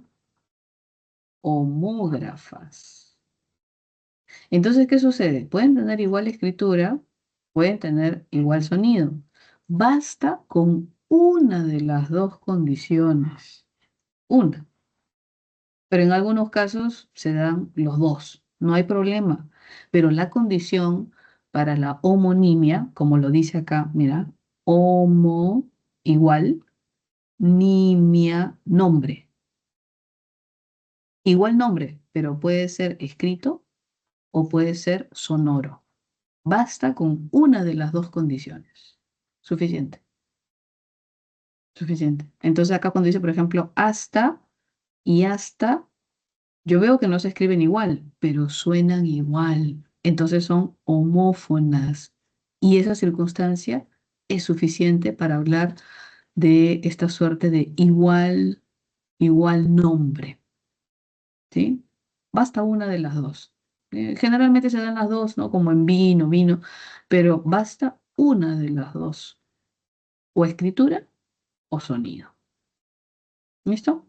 homógrafas. Entonces, ¿qué sucede? Pueden tener igual escritura, pueden tener igual sonido. Basta con una de las dos condiciones. Una. Pero en algunos casos se dan los dos. No hay problema. Pero la condición para la homonimia, como lo dice acá, mira, homo igual, nimia nombre. Igual nombre, pero puede ser escrito o puede ser sonoro. Basta con una de las dos condiciones. Suficiente, suficiente. Entonces acá cuando dice, por ejemplo, hasta y hasta, yo veo que no se escriben igual, pero suenan igual. Entonces son homófonas. Y esa circunstancia es suficiente para hablar de esta suerte de igual nombre, ¿sí? Basta una de las dos. Generalmente se dan las dos, ¿no? Como en vino, pero basta una de las dos. O escritura o sonido. ¿Listo?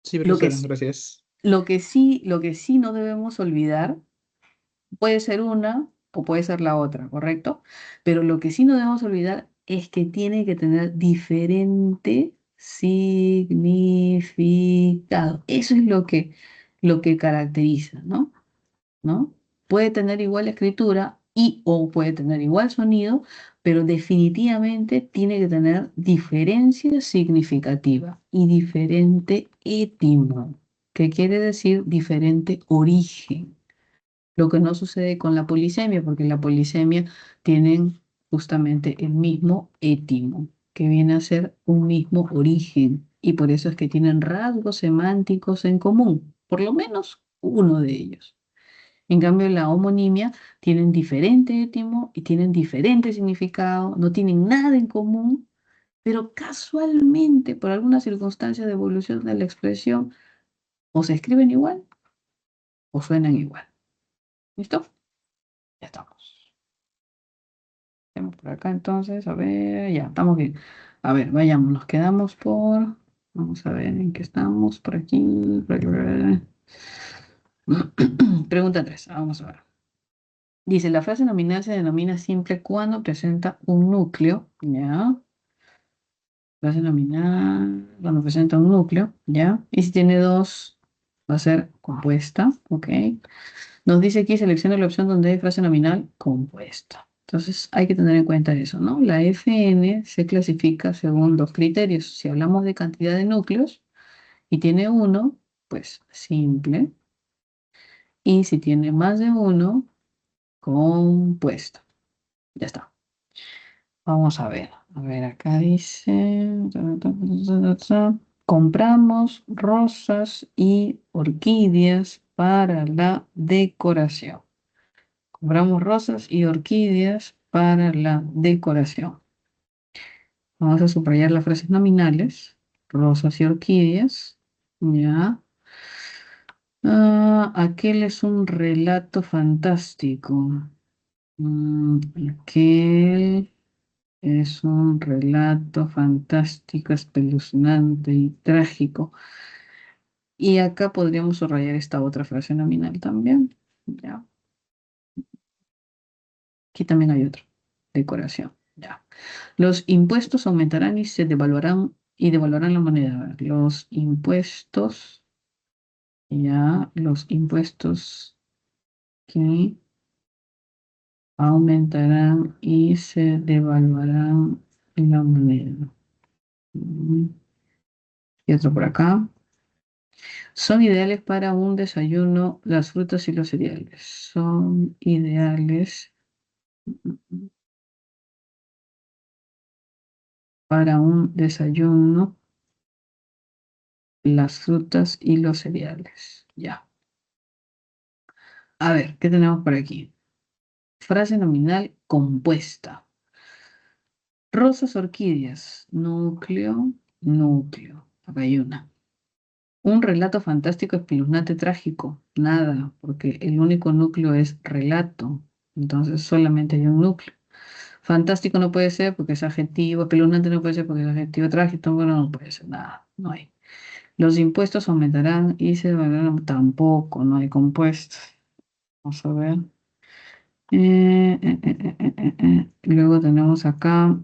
Sí, Lo que, profesora, s- gracias. lo que sí no debemos olvidar, puede ser una o puede ser la otra, ¿correcto? Pero lo que sí no debemos olvidar es que tiene que tener diferente significado. Eso es lo que caracteriza, ¿no? ¿No? Puede tener igual escritura y o puede tener igual sonido, pero definitivamente tiene que tener diferencia significativa y diferente étimo, que quiere decir diferente origen. Lo que no sucede con la polisemia, porque la polisemia tienen justamente el mismo étimo, que viene a ser un mismo origen, y por eso es que tienen rasgos semánticos en común, por lo menos uno de ellos. En cambio, la homonimia tienen diferente étimo y tienen diferente significado, no tienen nada en común, pero casualmente, por alguna circunstancia de evolución de la expresión, o se escriben igual o suenan igual. ¿Listo? Ya estamos. Vamos por acá entonces, a ver, ya, estamos bien. A ver, vayamos, nos quedamos vamos a ver en qué estamos, por aquí. Pregunta 3, vamos a ver. Dice, la frase nominal se denomina simple cuando presenta un núcleo, ¿ya? Frase nominal cuando presenta un núcleo, ¿ya? Y si tiene dos, va a ser compuesta, ¿ok? Nos dice aquí, selecciona la opción donde hay frase nominal compuesta. Entonces hay que tener en cuenta eso, ¿no? La FN se clasifica según dos criterios. Si hablamos de cantidad de núcleos y tiene uno, pues simple. Y si tiene más de uno, compuesta. Ya está. Vamos a ver. A ver, acá dice. Compramos rosas y orquídeas para la decoración. Compramos rosas y orquídeas para la decoración. Vamos a subrayar las frases nominales. Rosas y orquídeas. Ya. Aquel es un relato fantástico. Aquel es un relato fantástico, espeluznante y trágico. Y acá podríamos subrayar esta otra frase nominal también. ¿Ya? Aquí también hay otro. Decoración. Ya. Los impuestos aumentarán y se devaluarán y devaluarán la moneda. A ver, los impuestos. Ya. Los impuestos aquí aumentarán y se devaluarán la moneda. Y otro por acá. Son ideales para un desayuno las frutas y los cereales. Son ideales para un desayuno las frutas y los cereales. Ya. A ver, ¿qué tenemos por aquí? Frase nominal compuesta. Rosas, orquídeas. Núcleo, núcleo. Acá hay una. Un relato fantástico, espeluznante, trágico. Nada, porque el único núcleo es relato. Entonces solamente hay un núcleo. Fantástico no puede ser porque es adjetivo. Espeluznante no puede ser porque es adjetivo. Trágico, bueno, no puede ser nada. No hay. Los impuestos aumentarán y se devaluarán. Tampoco, no hay compuestos. Vamos a ver. Luego tenemos acá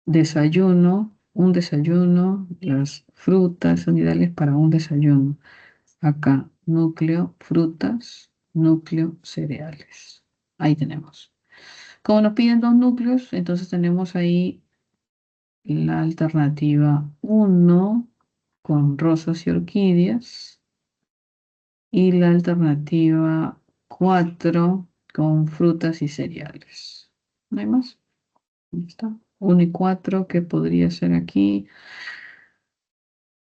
desayuno, un desayuno, las frutas son ideales para un desayuno. Acá, núcleo, frutas, núcleo, cereales. Ahí tenemos. Como nos piden dos núcleos, entonces tenemos ahí la alternativa 1 con rosas y orquídeas y la alternativa 4 con frutas y cereales. ¿No hay más? Ahí está. 1 y 4, ¿qué podría ser aquí?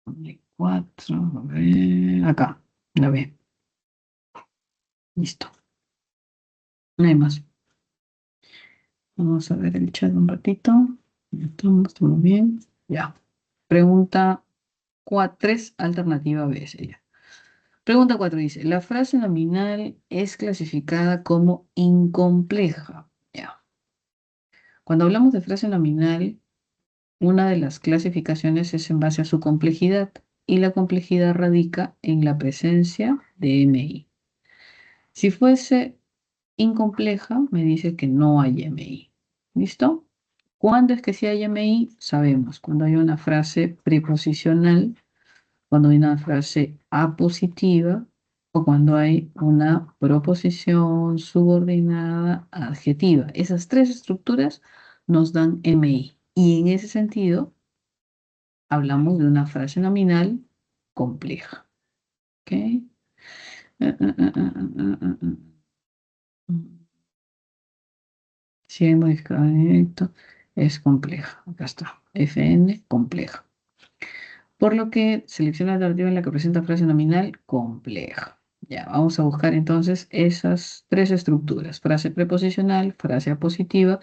1 y 4, a ver, acá, la B. Listo. No hay más. Vamos a ver el chat un ratito. Ya estamos bien. Ya. Pregunta 3, alternativa B sería. Pregunta 4 dice, la frase nominal es clasificada como incompleja. Ya. Cuando hablamos de frase nominal, una de las clasificaciones es en base a su complejidad y la complejidad radica en la presencia de MI. Si fuese incompleja, me dice que no hay MI. ¿Listo? ¿Cuándo es que sí hay MI? Sabemos, cuando hay una frase preposicional, cuando hay una frase apositiva o cuando hay una proposición subordinada adjetiva. Esas tres estructuras nos dan MI. Y en ese sentido, hablamos de una frase nominal compleja. ¿Ok? Si hay modificador directo, es compleja. Acá está. FN, compleja. Por lo que selecciona la alternativa en la que presenta frase nominal compleja. Ya, vamos a buscar entonces esas tres estructuras. Frase preposicional, frase apositiva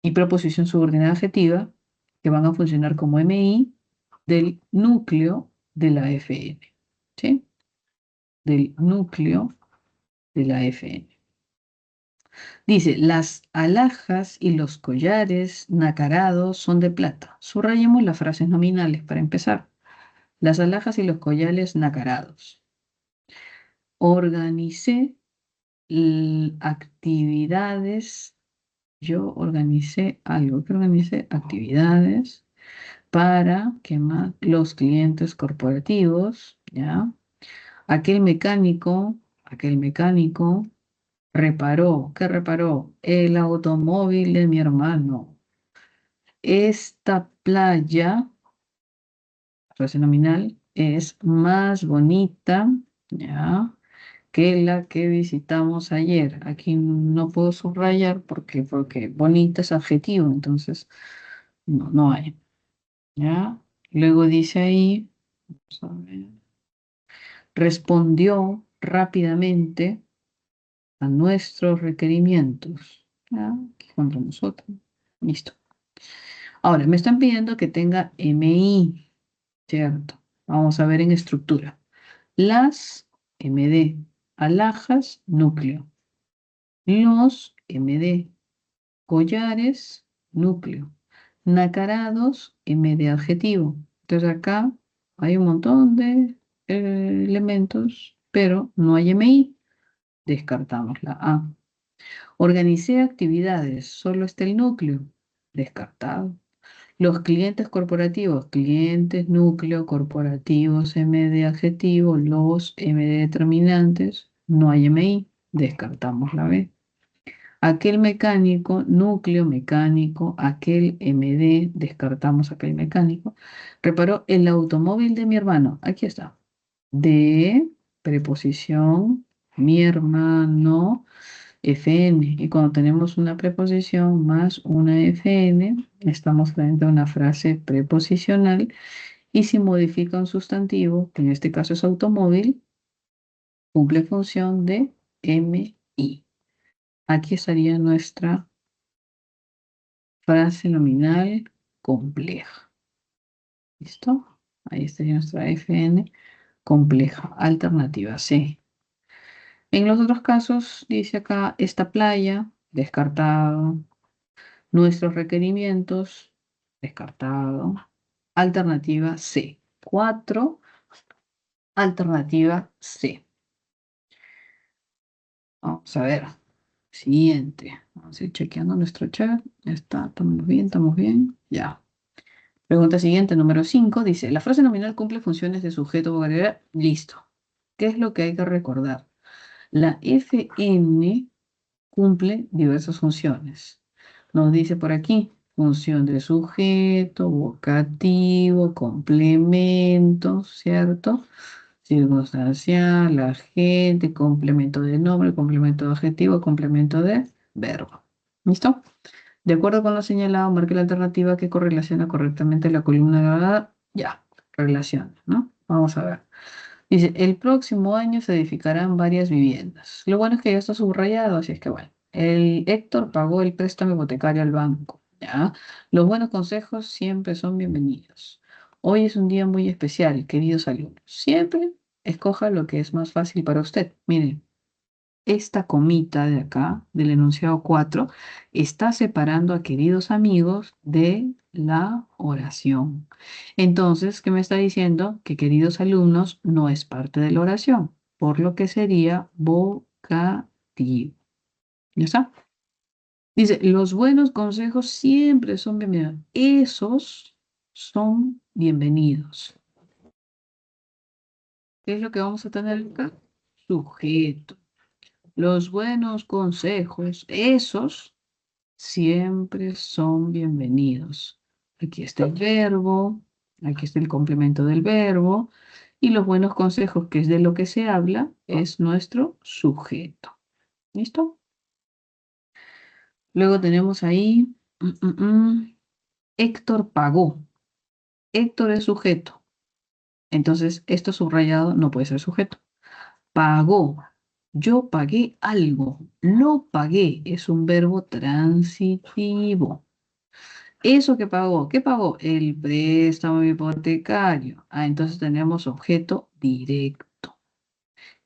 y proposición subordinada adjetiva que van a funcionar como MI del núcleo de la FN. ¿Sí? Del núcleo de la FN. Dice, las alhajas y los collares nacarados son de plata. Subrayemos las frases nominales para empezar. Las alhajas y los collares nacarados. Organicé actividades. Yo organicé algo, que organicé actividades para que más los clientes corporativos, ¿ya? Aquel mecánico reparó, ¿qué reparó? El automóvil de mi hermano. Esta playa, frase nominal, es más bonita, ¿ya? Que la que visitamos ayer. Aquí no puedo subrayar porque bonita es adjetivo, entonces no hay, ¿ya? Luego dice ahí, vamos a ver, respondió rápidamente a nuestros requerimientos. ¿Ya? Aquí contra nosotros. Listo. Ahora, me están pidiendo que tenga MI, ¿cierto? Vamos a ver en estructura. Las MD, alhajas, núcleo. Los MD, collares, núcleo. Nacarados, MD adjetivo. Entonces acá hay un montón de elementos, pero no hay MI. Descartamos la A. Organicé actividades, solo está el núcleo, descartado. Los clientes corporativos, clientes, núcleo, corporativos, MD adjetivo, los MD determinantes, no hay MI, descartamos la B. Aquel mecánico, núcleo mecánico, aquel MD, descartamos aquel mecánico, reparó el automóvil de mi hermano, aquí está, de preposición, mi hermano, FN. Y cuando tenemos una preposición más una FN, estamos frente a una frase preposicional y si modifica un sustantivo, que en este caso es automóvil, cumple función de MI. Aquí estaría nuestra frase nominal compleja. ¿Listo? Ahí estaría nuestra FN compleja. Alternativa C. En los otros casos, dice acá, esta playa, descartado. Nuestros requerimientos, descartado. Alternativa C. 4, alternativa C. Vamos a ver. Siguiente. Vamos a ir chequeando nuestro chat. Ya está, estamos bien, estamos bien. Ya. Pregunta siguiente, número 5, dice, la frase nominal cumple funciones de sujeto vocabulario. Listo. ¿Qué es lo que hay que recordar? La FN cumple diversas funciones. Nos dice por aquí, función de sujeto, vocativo, complemento, ¿cierto? Circunstancial, agente, complemento de nombre, complemento de adjetivo, complemento de verbo. ¿Listo? De acuerdo con lo señalado, marque la alternativa que correlaciona correctamente la columna grabada. Ya, relaciona, ¿no? Vamos a ver. Dice, el próximo año se edificarán varias viviendas. Lo bueno es que ya está subrayado, así es que bueno. El Héctor pagó el préstamo hipotecario al banco, ¿ya? Los buenos consejos siempre son bienvenidos. Hoy es un día muy especial, queridos alumnos. Siempre escoja lo que es más fácil para usted. Miren, esta comita de acá, del enunciado 4, está separando a queridos amigos de la oración. Entonces, ¿qué me está diciendo? Que queridos alumnos no es parte de la oración, por lo que sería vocativo. ¿Ya está? Dice, los buenos consejos siempre son bienvenidos. Esos son bienvenidos. ¿Qué es lo que vamos a tener acá? Sujeto. Los buenos consejos, esos siempre son bienvenidos. Aquí está el verbo, aquí está el complemento del verbo, y los buenos consejos, que es de lo que se habla, es nuestro sujeto. ¿Listo? Luego tenemos ahí, Héctor pagó. Héctor es sujeto. Entonces, esto subrayado no puede ser sujeto. Pagó. Yo pagué algo. Lo pagué. Es un verbo transitivo. Eso que pagó. ¿Qué pagó? El préstamo hipotecario. Ah, entonces tenemos objeto directo.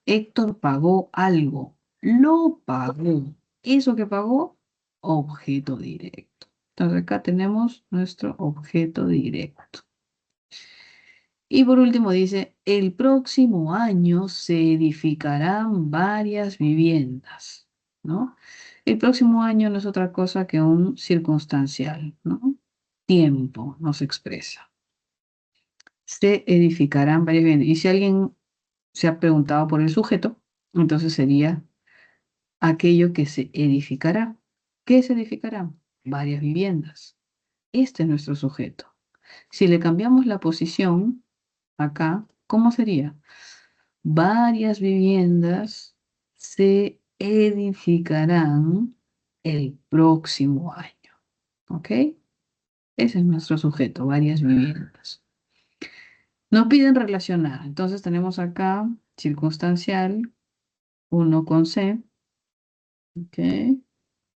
Héctor pagó algo. Lo pagó. Eso que pagó, objeto directo. Entonces acá tenemos nuestro objeto directo. Y por último dice, el próximo año se edificarán varias viviendas, ¿no? El próximo año no es otra cosa que un circunstancial, ¿no? Tiempo nos expresa. Se edificarán varias viviendas. Y si alguien se ha preguntado por el sujeto, entonces sería aquello que se edificará. ¿Qué se edificará? Varias viviendas. Este es nuestro sujeto. Si le cambiamos la posición acá, ¿cómo sería? Varias viviendas se edificarán el próximo año. ¿Ok? Ese es nuestro sujeto, varias viviendas. Nos piden relacionar. Entonces tenemos acá circunstancial, uno con C. ¿Ok?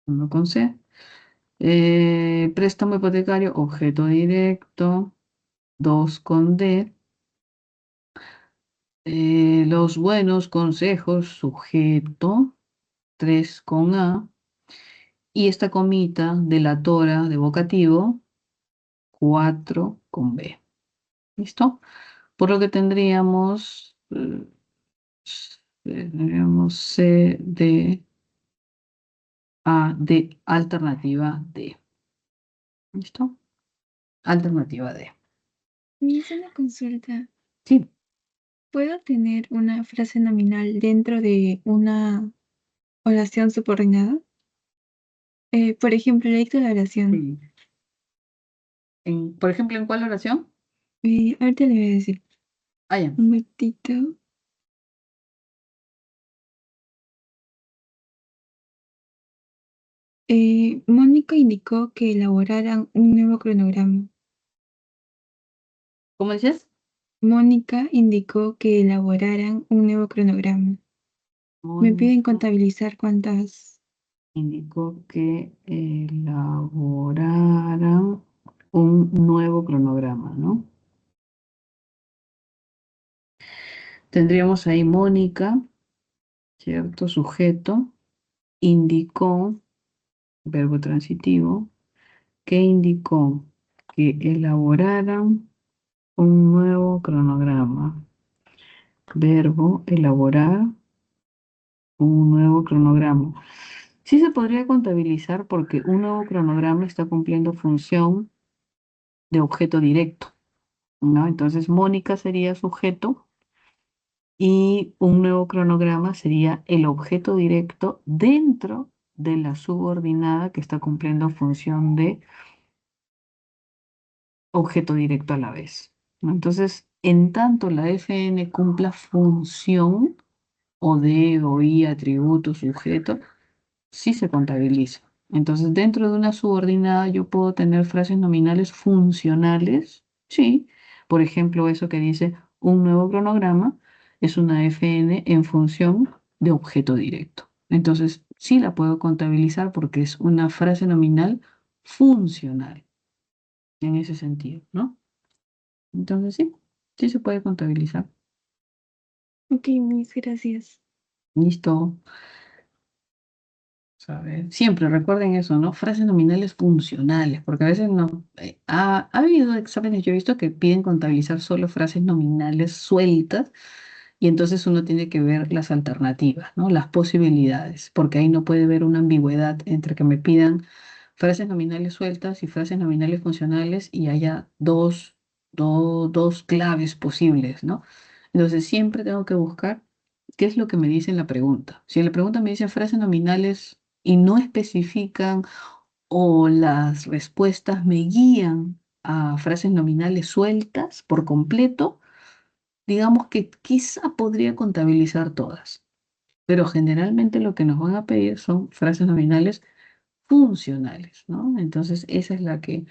Uno con C. Préstamo hipotecario, objeto directo. 2 con D. Los buenos consejos, sujeto. 3 con A. Y esta comita de la tora de vocativo, 4 con B. ¿Listo? Por lo que tendríamos C, D, A, D, alternativa D. ¿Listo? Alternativa D. Me hice una consulta. Sí. ¿Puedo tener una frase nominal dentro de una oración subordinada? Por ejemplo, le dicto la oración. Sí. Por ejemplo, ¿en cuál oración? Ahorita le voy a decir. Ah, ya. Un momentito. Mónica indicó que elaboraran un nuevo cronograma. ¿Cómo dices? Mónica indicó que elaboraran un nuevo cronograma. Me piden Mónica contabilizar cuántas. indicó que elaboraran un nuevo cronograma, ¿no? Tendríamos ahí Mónica, ¿cierto? Sujeto, indicó, verbo transitivo, que indicó que elaboraran un nuevo cronograma. Verbo, elaborar un nuevo cronograma. Sí se podría contabilizar porque un nuevo cronograma está cumpliendo función de objeto directo, ¿no? Entonces, Mónica sería sujeto y un nuevo cronograma sería el objeto directo dentro de la subordinada que está cumpliendo función de objeto directo a la vez, ¿no? Entonces, en tanto la FN cumpla función o de o y atributo sujeto, sí se contabiliza. Entonces, dentro de una subordinada yo puedo tener frases nominales funcionales, sí. Por ejemplo, eso que dice un nuevo cronograma es una FN en función de objeto directo. Entonces, sí la puedo contabilizar porque es una frase nominal funcional en ese sentido, ¿no? Entonces, sí, sí se puede contabilizar. Ok, mis gracias. Listo. A ver, siempre recuerden eso, ¿no? Frases nominales funcionales, porque a veces no. Ha habido exámenes, yo he visto que piden contabilizar solo frases nominales sueltas y entonces uno tiene que ver las alternativas, ¿no? Las posibilidades, porque ahí no puede haber una ambigüedad entre que me pidan frases nominales sueltas y frases nominales funcionales y haya dos claves posibles, ¿no? Entonces siempre tengo que buscar qué es lo que me dice en la pregunta. Si en la pregunta me dicen frases nominales y no especifican o las respuestas me guían a frases nominales sueltas por completo, digamos que quizá podría contabilizar todas, pero generalmente lo que nos van a pedir son frases nominales funcionales, ¿no? Entonces, esa es las que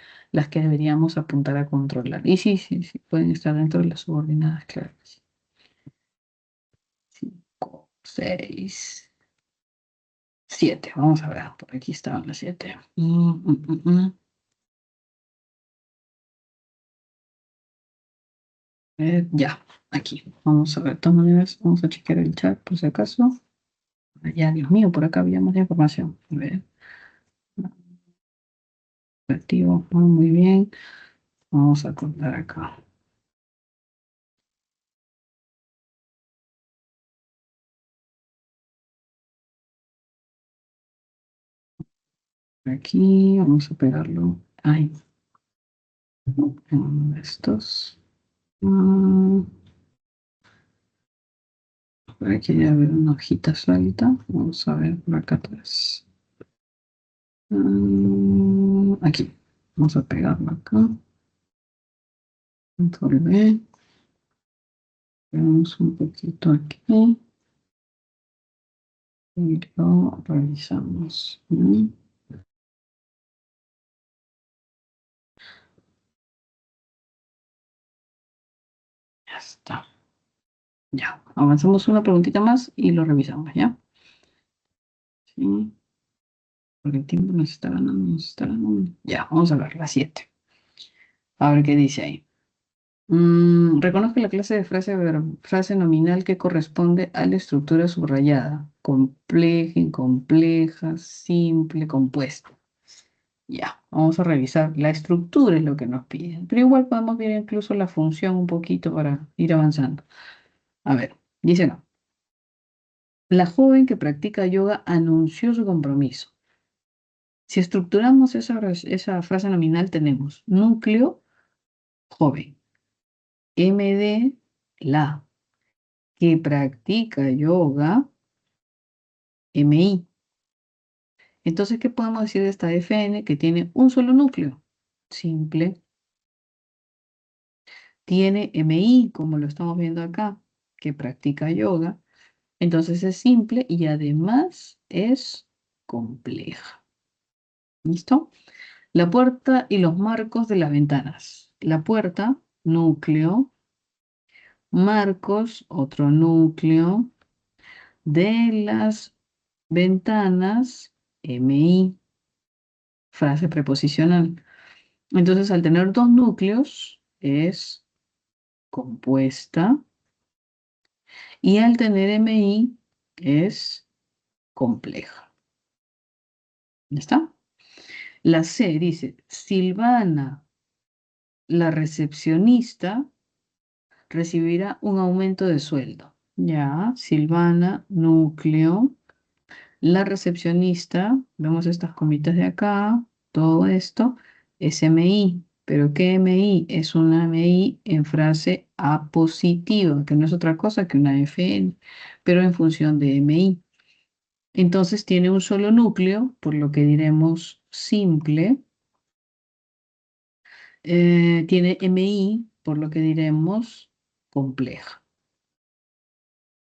deberíamos apuntar a controlar. Y sí, sí, sí, pueden estar dentro de las subordinadas, claro que sí. 5, 6, 7. Vamos a ver, por aquí estaban las 7. Ya, aquí. Vamos a ver, de todas maneras, vamos a chequear el chat por si acaso. Ya, Dios mío, por acá había más información. A ver, activo, muy bien. Vamos a contar acá. Aquí, vamos a pegarlo. Ahí, en uno de estos. Por aquí ya veo una hojita suelta. Vamos a ver por acá atrás. Aquí. Vamos a pegarlo acá. Control V. Pegamos un poquito aquí. Y lo revisamos. Ya está. Ya. Avanzamos una preguntita más y lo revisamos, ¿ya? Sí. Porque el tiempo nos está ganando, nos está ganando. Ya, vamos a ver, la 7. A ver qué dice ahí. Reconozca la clase de frase nominal que corresponde a la estructura subrayada. Compleja, incompleja, simple, compuesta. Ya, vamos a revisar. La estructura es lo que nos piden. Pero igual podemos ver incluso la función un poquito para ir avanzando. A ver, dice no. La joven que practica yoga anunció su compromiso. Si estructuramos esa frase nominal, tenemos núcleo, joven, MD, la, que practica yoga, MI. Entonces, ¿qué podemos decir de esta FN que tiene un solo núcleo? Simple. Tiene MI, como lo estamos viendo acá, que practica yoga. Entonces es simple y además es compleja. ¿Listo? La puerta y los marcos de las ventanas. La puerta, núcleo. Marcos, otro núcleo. De las ventanas, MI. Frase preposicional. Entonces, al tener dos núcleos, es compuesta. Y al tener MI, es compleja. ¿Ya está? La C dice, Silvana, la recepcionista, recibirá un aumento de sueldo. Ya, Silvana, núcleo. La recepcionista, vemos estas comitas de acá, todo esto es MI. ¿Pero qué MI? Es una MI en frase apositiva, que no es otra cosa que una FN, pero en función de MI. Entonces tiene un solo núcleo, por lo que diremos simple. Tiene MI, por lo que diremos compleja.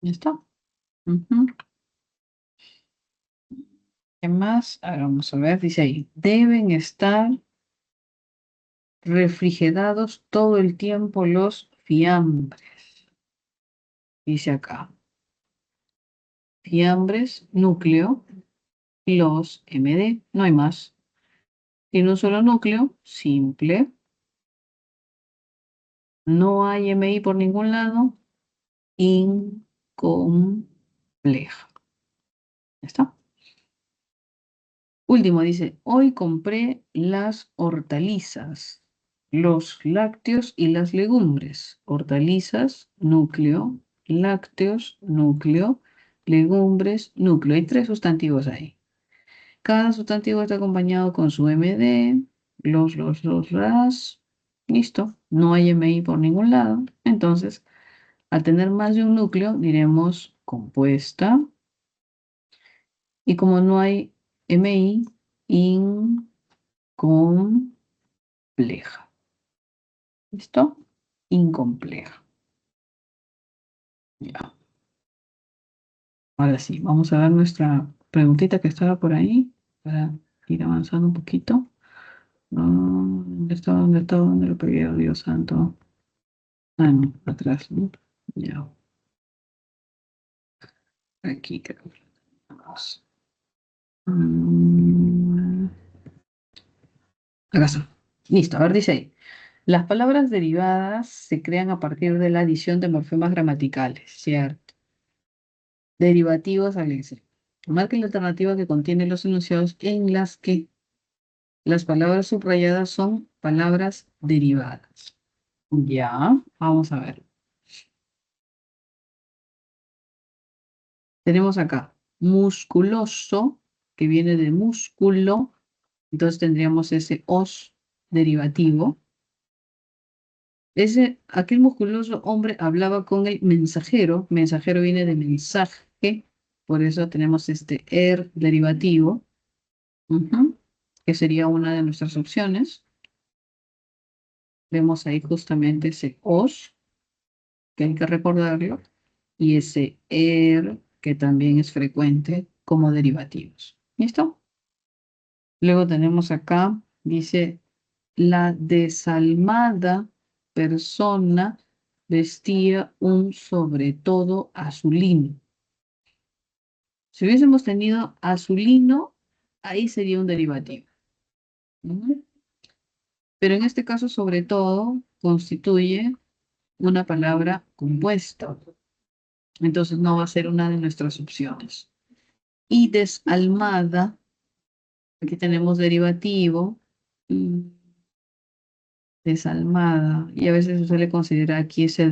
¿Ya está? Ujú. ¿Qué más? Ahora vamos a ver, dice ahí, deben estar refrigerados todo el tiempo los fiambres. Dice acá, fiambres, núcleo, los MD, no hay más. Tiene un solo núcleo, simple. No hay MI por ningún lado, incompleja. ¿Ya está? Último, dice, hoy compré las hortalizas, los lácteos y las legumbres. Hortalizas, núcleo, lácteos, núcleo, legumbres, núcleo. Hay tres sustantivos ahí. Cada sustantivo está acompañado con su MD, las. Listo. No hay MI por ningún lado. Entonces, al tener más de un núcleo, diremos compuesta. Y como no hay MI, incompleja. ¿Listo? Incompleja. Ya. Ahora sí, vamos a ver nuestra preguntita que estaba por ahí para ir avanzando un poquito. ¿Dónde está? ¿Dónde está? ¿Dónde lo pegué? Oh, Dios santo. Ah, no, atrás, ¿no? Ya. Aquí creo que lo tenemos. Mm, Acá está. Listo, a ver, dice ahí. Las palabras derivadas se crean a partir de la adición de morfemas gramaticales, ¿cierto? Derivativos al Excel. Marque la alternativa que contiene los enunciados en las que las palabras subrayadas son palabras derivadas. Ya, vamos a ver. Tenemos acá musculoso, que viene de músculo, entonces tendríamos ese os derivativo. Aquel musculoso hombre hablaba con el mensajero, mensajero viene de mensaje, por eso tenemos este derivativo, ujú, que sería una de nuestras opciones. Vemos ahí justamente ese os, que hay que recordarlo, y ese que también es frecuente como derivativos. ¿Listo? Luego tenemos acá, dice, la desalmada persona vestía un sobretodo azulino. Si hubiésemos tenido azulino, ahí sería un derivativo. ¿Mm? Pero en este caso, sobre todo, constituye una palabra compuesta. Entonces no va a ser una de nuestras opciones. Y desalmada, aquí tenemos derivativo, mm, desalmada, y a veces se suele considerar aquí ese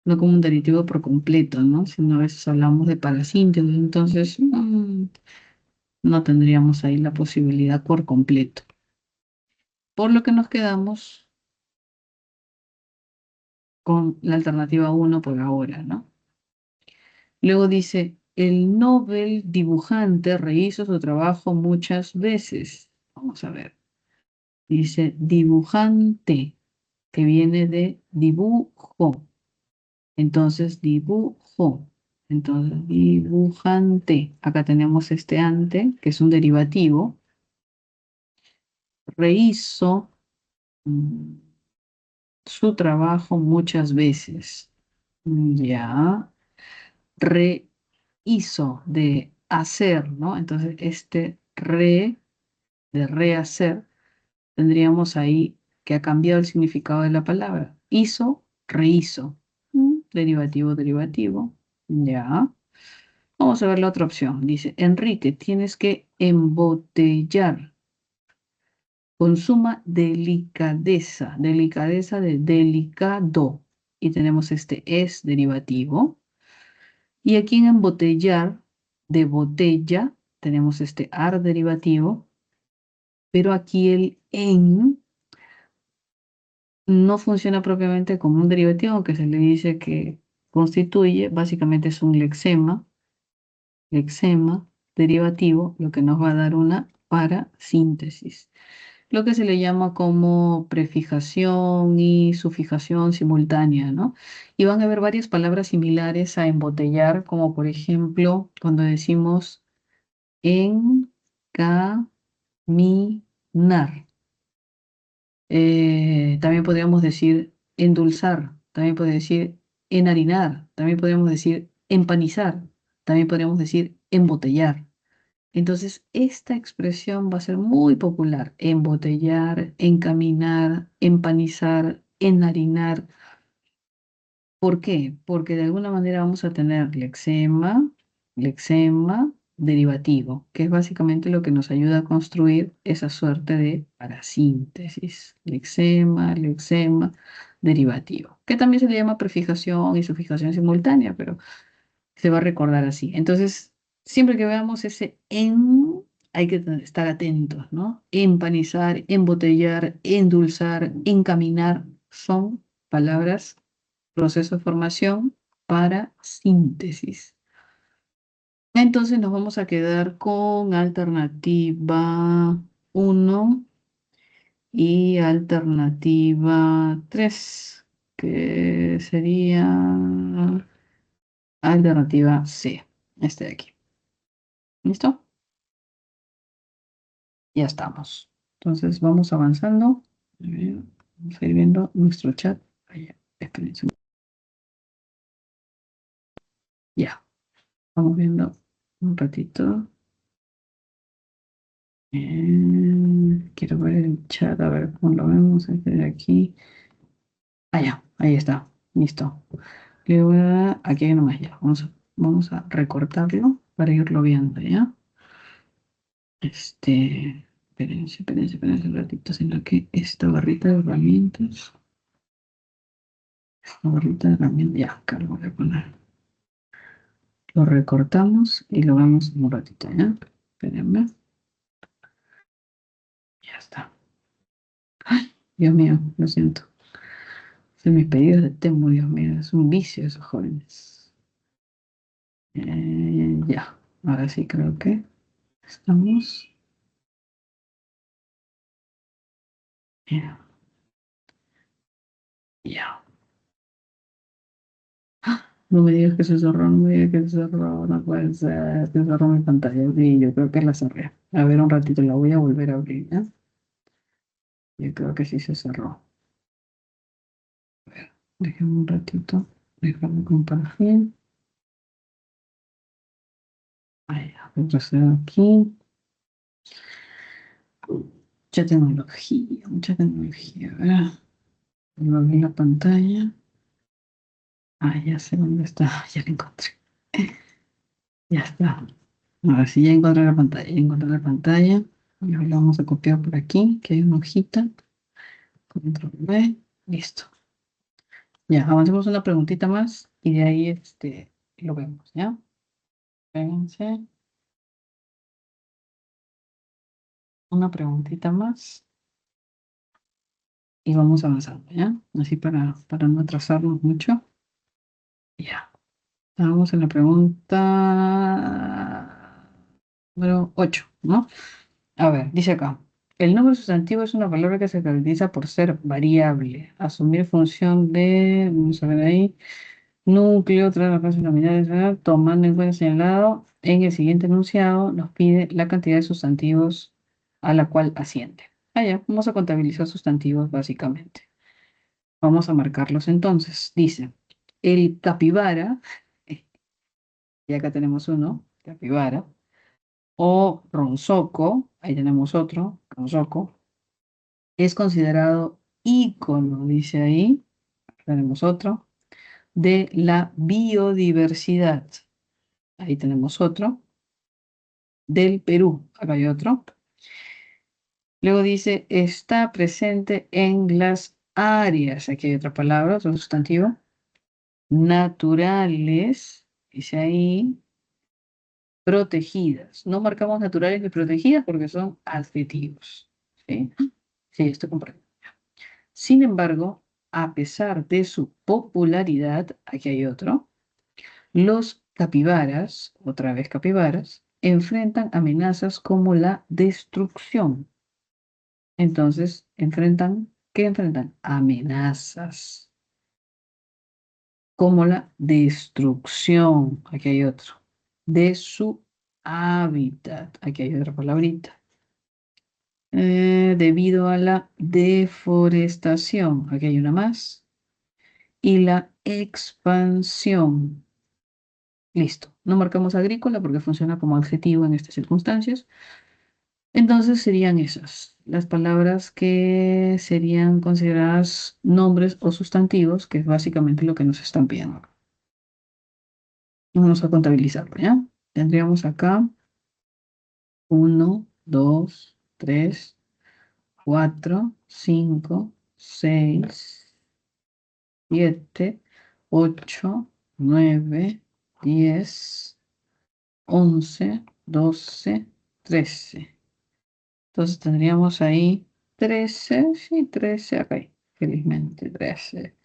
no como un derivativo por completo, ¿no? Sino a veces hablamos de parasíntesis, entonces No tendríamos ahí la posibilidad por completo. Por lo que nos quedamos con la alternativa 1 por ahora, ¿no? Luego dice, el Nobel dibujante rehizo su trabajo muchas veces. Vamos a ver. Dice dibujante, que viene de dibujo. Entonces, dibujo. Entonces, dibujante. Acá tenemos este ante, que es un derivativo. Rehizo su trabajo muchas veces. Ya. Rehizo de hacer, ¿no? Entonces, este de rehacer, tendríamos ahí que ha cambiado el significado de la palabra. Hizo, rehizo. Derivativo, derivativo. Ya. Vamos a ver la otra opción. Dice, Enrique, tienes que embotellar con suma delicadeza. Delicadeza de delicado. Y tenemos este es derivativo. Y aquí en embotellar, de botella, tenemos este ar derivativo. Pero aquí el en no funciona propiamente como un derivativo, que se le dice que constituye, básicamente es un lexema derivativo, lo que nos va a dar una parasíntesis, lo que se le llama como prefijación y sufijación simultánea, ¿no? Y van a haber varias palabras similares a embotellar, como por ejemplo cuando decimos encaminar. También podríamos decir endulzar, también podría decir enharinar, también podríamos decir empanizar, también podríamos decir embotellar. Entonces, esta expresión va a ser muy popular: embotellar, encaminar, empanizar, enharinar. ¿Por qué? Porque de alguna manera vamos a tener lexema derivativo, que es básicamente lo que nos ayuda a construir esa suerte de parasíntesis. Lexema derivativo, que también se le llama prefijación y sufijación simultánea, pero se va a recordar así. Entonces, siempre que veamos ese en, hay que estar atentos, ¿no? Empanizar, embotellar, endulzar, encaminar, son palabras, proceso de formación para síntesis. Entonces nos vamos a quedar con alternativa 1 y alternativa 3, que sería alternativa C, este de aquí. ¿Listo? Ya estamos. Entonces vamos avanzando. A ver, vamos a ir viendo nuestro chat. Allá, espérense. Ya, vamos viendo un ratito. Quiero ver el chat, a ver cómo lo vemos desde aquí. Ah, ya, ahí está. Listo. Le voy a dar, aquí hay nomás ya. Vamos a recortarlo para irlo viendo, ¿ya? Espérense un ratito, sino que esta barrita de herramientas. La barrita de herramientas, ya, acá lo voy a poner. Lo recortamos y lo vemos en un ratito, ¿ya? Espérenme. Ya está. Ay, Dios mío, lo siento. Son mis pedidos de Temu, Dios mío, es un vicio esos jóvenes. Ya, ahora sí creo que estamos. Ya, ya. No me digas que se cerró, no me digas que se cerró, no puede ser, se cerró mi pantalla. Sí, yo creo que la cerré. A ver, un ratito, la voy a volver a abrir, ¿ya? Yo creo que sí se cerró. A ver, déjame un ratito, déjame compartir. Ahí, retrocedo aquí. Mucha tecnología. A ver, voy a abrir la pantalla. Ah, ya sé dónde está, ya la encontré. Ya está. Ahora sí, ya encontré la pantalla, ya encontré la pantalla. Y ahora la vamos a copiar por aquí, que hay una hojita. Control V, listo. Ya, avancemos una preguntita más y de ahí lo vemos, ¿ya? Espérense. Una preguntita más y vamos avanzando, ¿ya? Así para no atrasarnos mucho. Ya. Estamos en la pregunta número 8, ¿no? A ver, dice acá. El nombre sustantivo es una palabra que se caracteriza por ser variable, asumir función de, vamos a ver ahí, núcleo, tras las frases nominales, ¿verdad? Tomando en cuenta señalado, en el siguiente enunciado nos pide la cantidad de sustantivos a la cual asciende. Ah, ya, vamos a contabilizar sustantivos básicamente. Vamos a marcarlos entonces. Dice, el capibara, y acá tenemos uno, capibara, o ronzoco, ahí tenemos otro, ronzoco, es considerado ícono, dice ahí, tenemos otro, de la biodiversidad. Ahí tenemos otro. Del Perú. Acá hay otro. Luego dice, está presente en las áreas. Aquí hay otra palabra, otro sustantivo. Naturales. Dice ahí, protegidas. No marcamos naturales ni protegidas porque son adjetivos. ¿Sí? Sí, esto comprendo. Sin embargo, a pesar de su popularidad, aquí hay otro. Los capibaras, otra vez capibaras, enfrentan amenazas como la destrucción. Entonces, ¿qué enfrentan? Amenazas como la destrucción, aquí hay otro, de su hábitat, aquí hay otra palabrita, debido a la deforestación, aquí hay una más, y la expansión. Listo. No marcamos agrícola porque funciona como adjetivo en estas circunstancias. Entonces serían esas, las palabras que serían consideradas nombres o sustantivos, que es básicamente lo que nos están pidiendo. Vamos a contabilizarlo, ¿ya? Tendríamos acá 1, 2, 3, 4, 5, 6, 7, 8, 9, 10, 11, 12, 13. Entonces tendríamos ahí 13, sí, 13, acá hay, felizmente 13.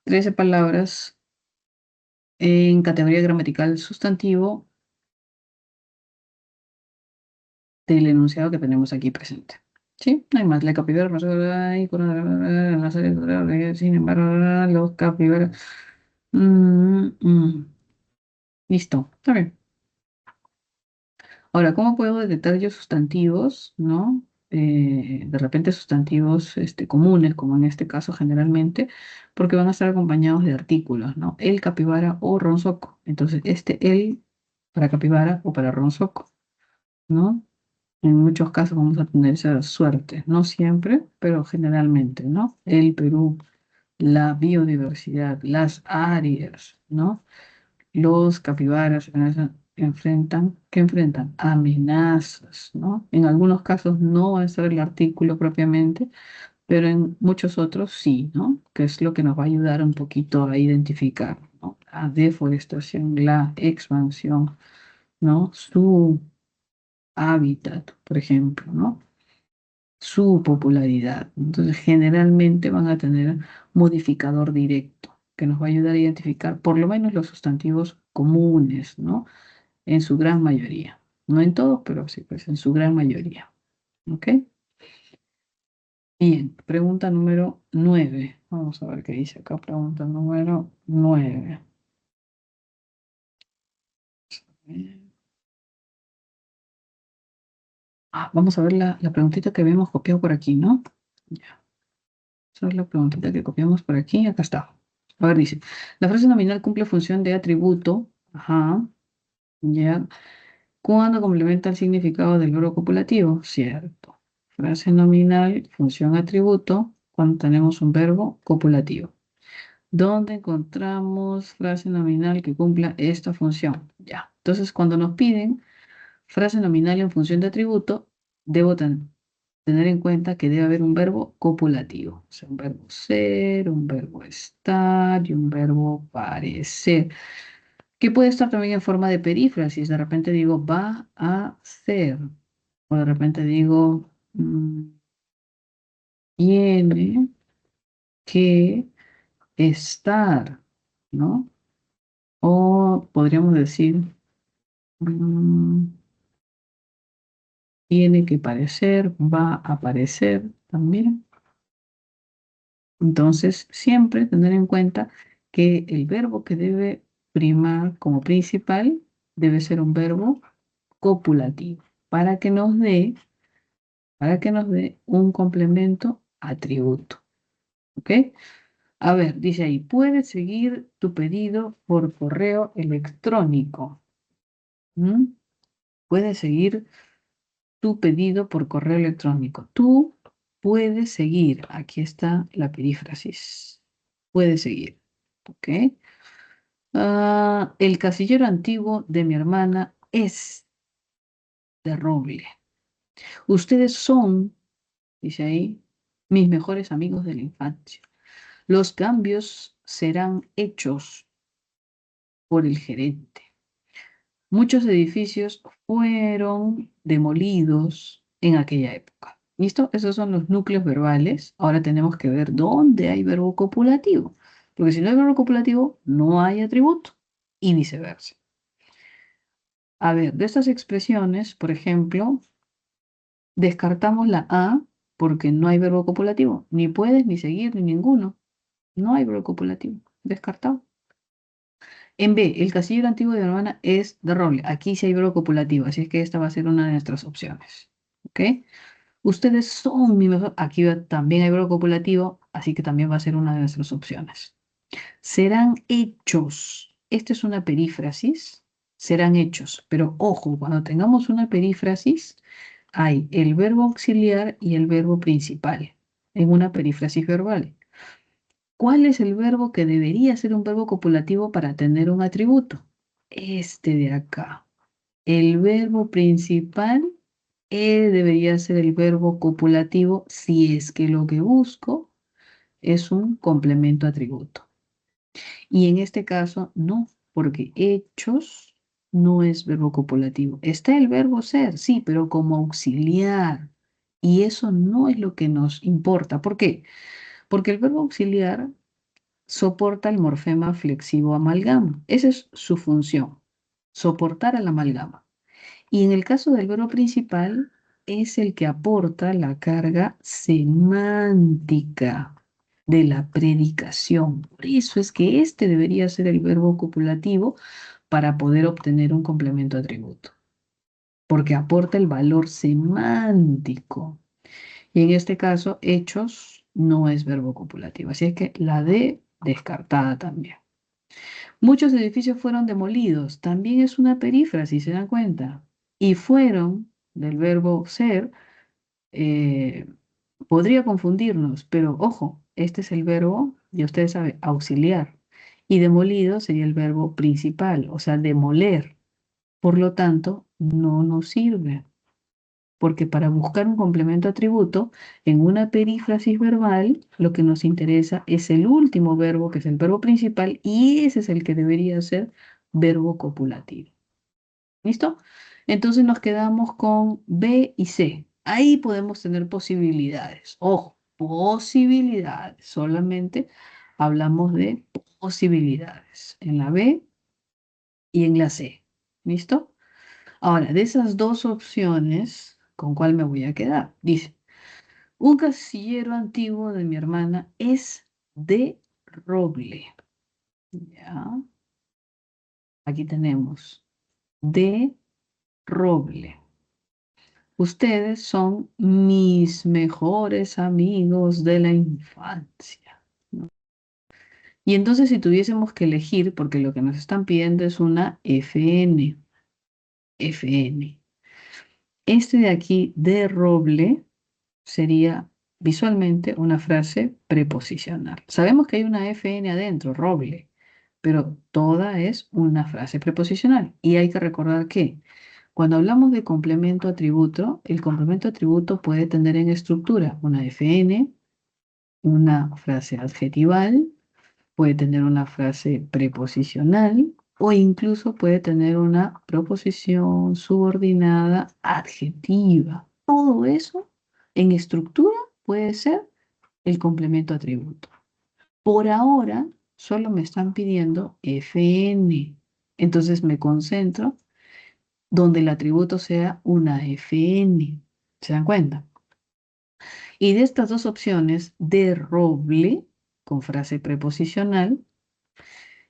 13 palabras en categoría gramatical sustantivo del enunciado que tenemos aquí presente. ¿Sí? No hay más. La capibara, sin embargo, los capibaras. Mm, mm. Listo, está bien. Ahora, ¿cómo puedo detectar yo sustantivos, no? De repente sustantivos comunes, como en este caso generalmente, porque van a estar acompañados de artículos, ¿no? El capibara o ronzoco. Entonces, el para capibara o para ronzoco, ¿no? En muchos casos vamos a tener esa suerte, no siempre, pero generalmente, ¿no? El Perú, la biodiversidad, las áreas, ¿no? Los capibaras ¿qué enfrentan? Amenazas, ¿no? En algunos casos no va a ser el artículo propiamente, pero en muchos otros sí, ¿no? Que es lo que nos va a ayudar un poquito a identificar, ¿no? La deforestación, la expansión, ¿no? Su hábitat, por ejemplo, ¿no? Su popularidad. Entonces, generalmente van a tener modificador directo que nos va a ayudar a identificar por lo menos los sustantivos comunes, ¿no? En su gran mayoría. No en todos, pero sí, pues en su gran mayoría. ¿Ok? Bien, pregunta número 9. Vamos a ver qué dice acá. Pregunta número 9. Vamos a ver la preguntita que habíamos copiado por aquí, ¿no? Ya. Esa es la preguntita que copiamos por aquí. Acá está. A ver, dice. La frase nominal cumple función de atributo. Ajá. Ya. Cuando complementa el significado del verbo copulativo, cierto. Frase nominal, función atributo, cuando tenemos un verbo copulativo. ¿Dónde encontramos frase nominal que cumpla esta función? Ya. Entonces, cuando nos piden frase nominal en función de atributo, debo tener en cuenta que debe haber un verbo copulativo. O sea, un verbo ser, un verbo estar y un verbo parecer, que puede estar también en forma de perífrasis. De repente digo, va a ser, O de repente digo, tiene que estar, ¿no? O podríamos decir, mm, tiene que parecer, va a aparecer también. Entonces, siempre tener en cuenta que el verbo que debe primar como principal debe ser un verbo copulativo para que nos dé un complemento atributo. ¿Ok? A ver, dice ahí, puedes seguir tu pedido por correo electrónico. ¿Mm? Puedes seguir tu pedido por correo electrónico. Tú puedes seguir. Aquí está la perífrasis. Puedes seguir. ¿Ok? El casillero antiguo de mi hermana es de roble. Ustedes son, dice ahí, mis mejores amigos de la infancia. Los cambios serán hechos por el gerente. Muchos edificios fueron demolidos en aquella época. ¿Listo? Esos son los núcleos verbales. Ahora tenemos que ver dónde hay verbo copulativo. Porque si no hay verbo copulativo, no hay atributo. Y viceversa. A ver, de estas expresiones, por ejemplo, descartamos la A porque no hay verbo copulativo. Ni puedes, ni seguir, ni ninguno. No hay verbo copulativo. Descartado. En B, el casillero antiguo de mi hermana es de roble. Aquí sí hay verbo copulativo, así es que esta va a ser una de nuestras opciones. ¿Ok? Ustedes son mi mejor. Aquí también hay verbo copulativo, así que también va a ser una de nuestras opciones. Serán hechos. Esta es una perífrasis. Serán hechos. Pero ojo, cuando tengamos una perífrasis, hay el verbo auxiliar y el verbo principal en una perífrasis verbal. ¿Cuál es el verbo que debería ser un verbo copulativo para tener un atributo? Este de acá. El verbo principal debería ser el verbo copulativo si es que lo que busco es un complemento atributo. Y en este caso no, porque hechos no es verbo copulativo. Está el verbo ser, sí, pero como auxiliar. Y eso no es lo que nos importa. ¿Por qué? Porque el verbo auxiliar soporta el morfema flexivo amalgama. Esa es su función, soportar al amalgama. Y en el caso del verbo principal, es el que aporta la carga semántica de la predicación. Por eso es que este debería ser el verbo copulativo para poder obtener un complemento atributo, porque aporta el valor semántico. Y en este caso, hechos no es verbo copulativo. Así es que la D descartada también. Muchos edificios fueron demolidos. También es una perífrasis, ¿se dan cuenta? Y fueron, del verbo ser, eh, podría confundirnos, pero ojo, este es el verbo, y ustedes saben, auxiliar. Y demolido sería el verbo principal, o sea, demoler. Por lo tanto, no nos sirve porque para buscar un complemento atributo, en una perífrasis verbal, lo que nos interesa es el último verbo, que es el verbo principal, y ese es el que debería ser verbo copulativo. ¿Listo? Entonces nos quedamos con B y C. Ahí podemos tener posibilidades. Ojo, posibilidades. Solamente hablamos de posibilidades en la B y en la C. ¿Listo? Ahora, de esas dos opciones, ¿con cuál me voy a quedar? Dice, un casillero antiguo de mi hermana es de roble. ¿Ya? Aquí tenemos de roble. Ustedes son mis mejores amigos de la infancia, ¿no? Y entonces si tuviésemos que elegir, porque lo que nos están pidiendo es una FN, FN. Este de aquí, de roble, sería visualmente una frase preposicional. Sabemos que hay una FN adentro, roble, pero toda es una frase preposicional. Y hay que recordar que cuando hablamos de complemento atributo, el complemento atributo puede tener en estructura una FN, una frase adjetival, puede tener una frase preposicional o incluso puede tener una proposición subordinada adjetiva. Todo eso en estructura puede ser el complemento atributo. Por ahora, solo me están pidiendo FN. Entonces me concentro donde el atributo sea una FN. ¿Se dan cuenta? Y de estas dos opciones, de roble, con frase preposicional,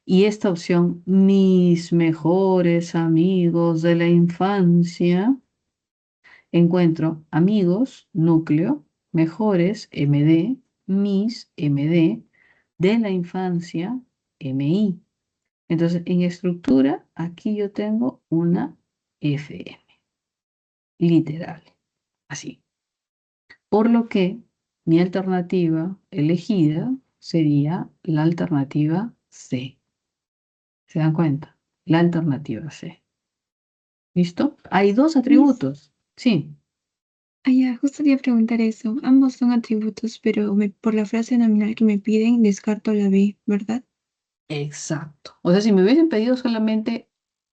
y esta opción, mis mejores amigos de la infancia, encuentro amigos, núcleo, mejores, MD, mis, MD, de la infancia, MI. Entonces, en estructura, aquí yo tengo una FM, literal, así. Por lo que mi alternativa elegida sería la alternativa C. ¿Se dan cuenta? La alternativa C. ¿Listo? Hay dos Mis, atributos. Sí, ya, justo quería preguntar eso. Ambos son atributos, pero por la frase nominal que me piden, descarto la B, ¿verdad? exacto. O sea, si me hubiesen pedido solamente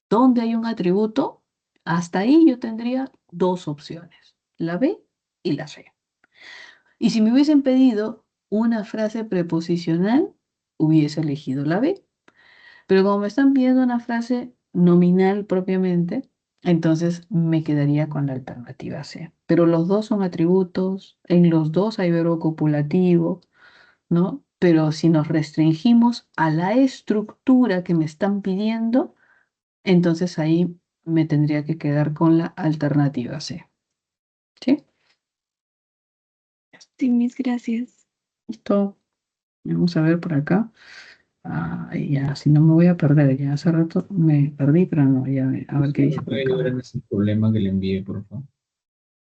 dónde hay un atributo, hasta ahí yo tendría dos opciones, la B y la C. Y si me hubiesen pedido una frase preposicional, hubiese elegido la B. Pero como me están pidiendo una frase nominal propiamente, entonces me quedaría con la alternativa C. Pero los dos son atributos, en los dos hay verbo copulativo, ¿no? Pero si nos restringimos a la estructura que me están pidiendo, entonces ahí me tendría que quedar con la alternativa C. ¿Sí? Sí, mis gracias. Listo. Vamos a ver por acá. Ah, ya, si no me voy a perder. Ya hace rato me perdí, pero no, ya, a ver qué dice por Puede acá. ayudar en ese problema que le envíe, por favor.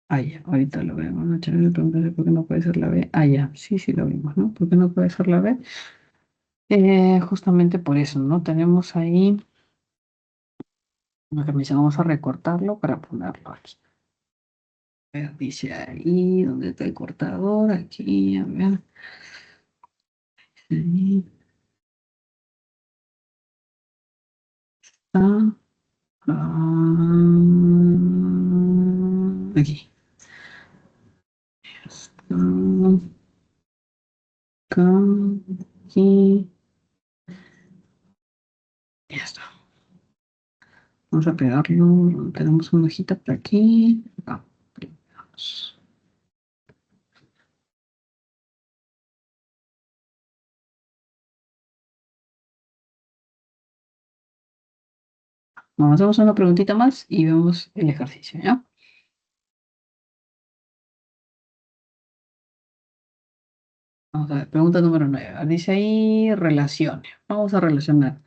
Ah, ya, ahorita lo vemos. ¿No? Chévere, preguntarse por qué no puede ser la B. Ah, ya, sí, sí lo vimos, ¿no? ¿Por qué no puede ser la B? Justamente por eso, ¿no? Tenemos ahí, una camisa, vamos a recortarlo para ponerlo aquí. A ver, dice ahí, ¿dónde está el cortador? Aquí, a ver. Ahí está. Aquí. Está acá, aquí. Ya está. Vamos a pegarlo. Tenemos una hojita por aquí. Acá. Pegamos. Vamos, hacemos una preguntita más y vemos el ejercicio, ¿ya? Vamos a ver, pregunta número 9. Dice ahí relaciones. Vamos a relacionar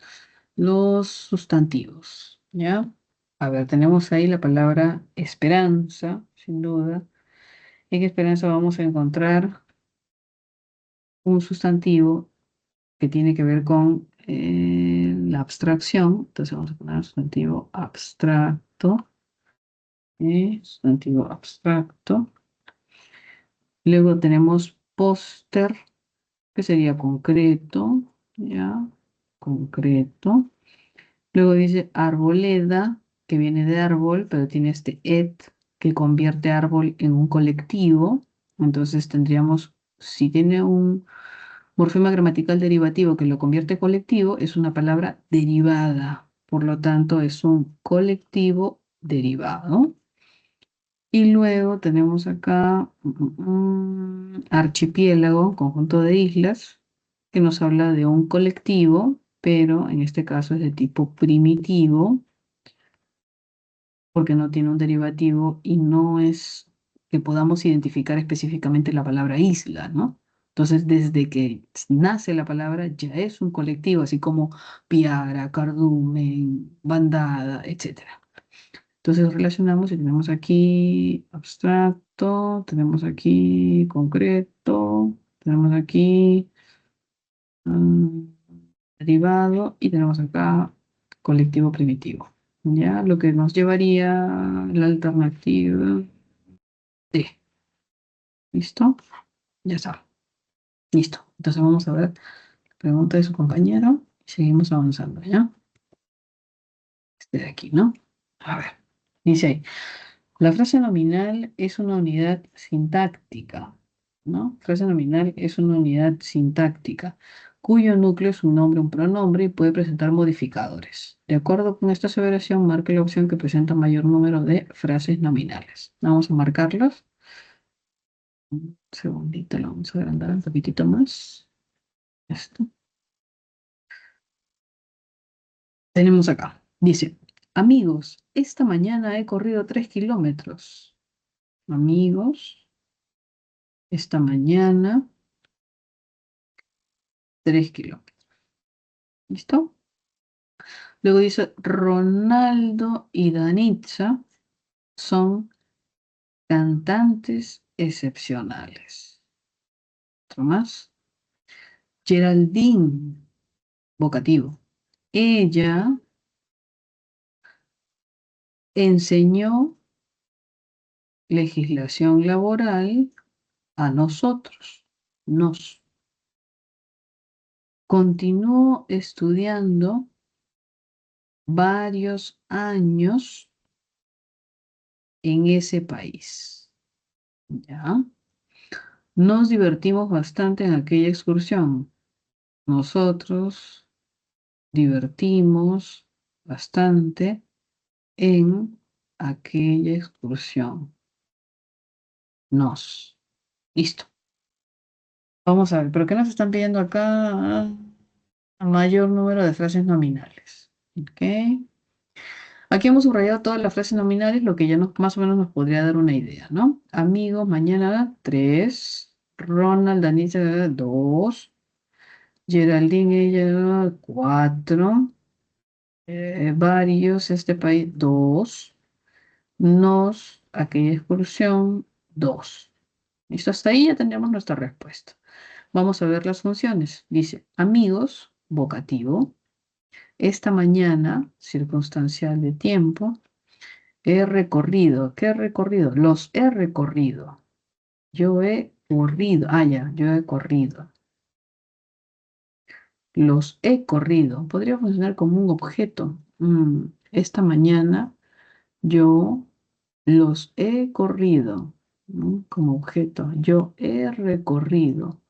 los sustantivos, ¿ya? A ver, tenemos ahí la palabra esperanza, sin duda. En esperanza vamos a encontrar un sustantivo que tiene que ver con la abstracción. Entonces vamos a poner sustantivo abstracto. Sustantivo abstracto. Luego tenemos póster, que sería concreto, ¿ya? Concreto. Luego dice arboleda, que viene de árbol, pero tiene este et que convierte árbol en un colectivo. Entonces tendríamos, si tiene un morfema gramatical derivativo que lo convierte en colectivo, es una palabra derivada. Por lo tanto, es un colectivo derivado. Y luego tenemos acá archipiélago, conjunto de islas, que nos habla de un colectivo, pero en este caso es de tipo primitivo, porque no tiene un derivativo y no es que podamos identificar específicamente la palabra isla, ¿no? Entonces, desde que nace la palabra ya es un colectivo, así como piara, cardumen, bandada, etcétera. Entonces relacionamos y tenemos aquí abstracto, tenemos aquí concreto, tenemos aquí mm, derivado y tenemos acá colectivo primitivo. ¿Ya? Lo que nos llevaría la alternativa D. ¿Listo? Ya está. Listo. Entonces vamos a ver la pregunta de su compañero y seguimos avanzando, ¿ya? Este de aquí, ¿no? A ver, dice ahí. La frase nominal es una unidad sintáctica, ¿no? Frase nominal es una unidad sintáctica, cuyo núcleo es un nombre, un pronombre y puede presentar modificadores. De acuerdo con esta aseveración, marque la opción que presenta mayor número de frases nominales. Vamos a marcarlos. Un segundito, lo vamos a agrandar un poquitito más. Esto. Tenemos acá. Dice, amigos, esta mañana he corrido 3 kilómetros. Amigos, esta mañana 3 kilómetros. ¿Listo? Luego dice, Ronaldo y Danitza son cantantes excepcionales. Otro más. Geraldine, vocativo. Ella enseñó legislación laboral a nosotros. Nos. Continuó estudiando varios años en ese país. ¿Ya? Nos divertimos bastante en aquella excursión. Nosotros divertimos bastante en aquella excursión. Nos. Listo. Vamos a ver, ¿pero qué nos están pidiendo acá? Mayor número de frases nominales. ¿Ok? Aquí hemos subrayado todas las frases nominales, lo que ya más o menos nos podría dar una idea, ¿no? Amigos, mañana 3. Ronald, Danisa 2. Geraldine, ella 4. Varios, este país 2. Nos, aquella excursión 2. ¿Listo? Hasta ahí ya tendríamos nuestra respuesta. Vamos a ver las funciones. Dice, amigos, vocativo. Esta mañana, circunstancial de tiempo. He recorrido. ¿Qué he recorrido? Los he recorrido. Yo he corrido. Ah, ya, yo he corrido. Los he corrido. Podría funcionar como un objeto. Esta mañana yo los he corrido, ¿no? Como objeto. Yo he recorrido.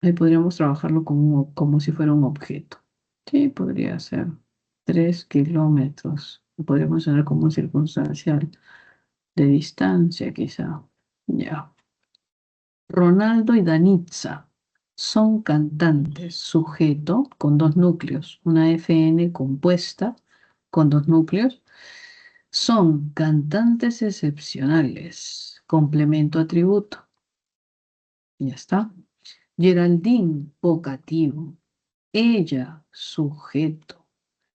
Ahí podríamos trabajarlo como si fuera un objeto. Sí, podría ser 3 kilómetros. Podría funcionar como un circunstancial de distancia, quizá. Ya. Ronaldo y Danitza son cantantes, sujeto con dos núcleos, una FN compuesta con dos núcleos. Son cantantes excepcionales, complemento atributo. Ya está. Geraldine, vocativo. Ella, sujeto.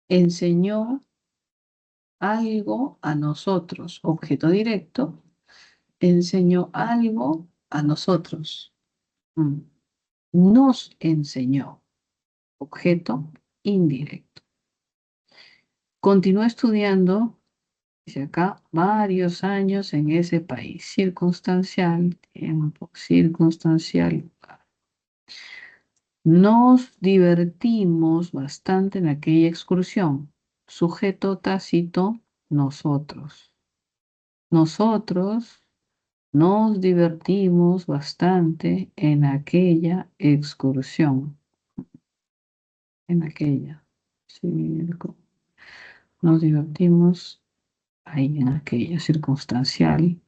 Enseñó algo a nosotros, objeto directo. Enseñó algo a nosotros. Nos enseñó, objeto indirecto. Continuó estudiando, dice acá, varios años en ese país. Circunstancial, tiempo, circunstancial. Nos divertimos bastante en aquella excursión. Sujeto tácito, nosotros. Nosotros nos divertimos bastante en aquella excursión. En aquella. Nos divertimos ahí en aquella circunstancial.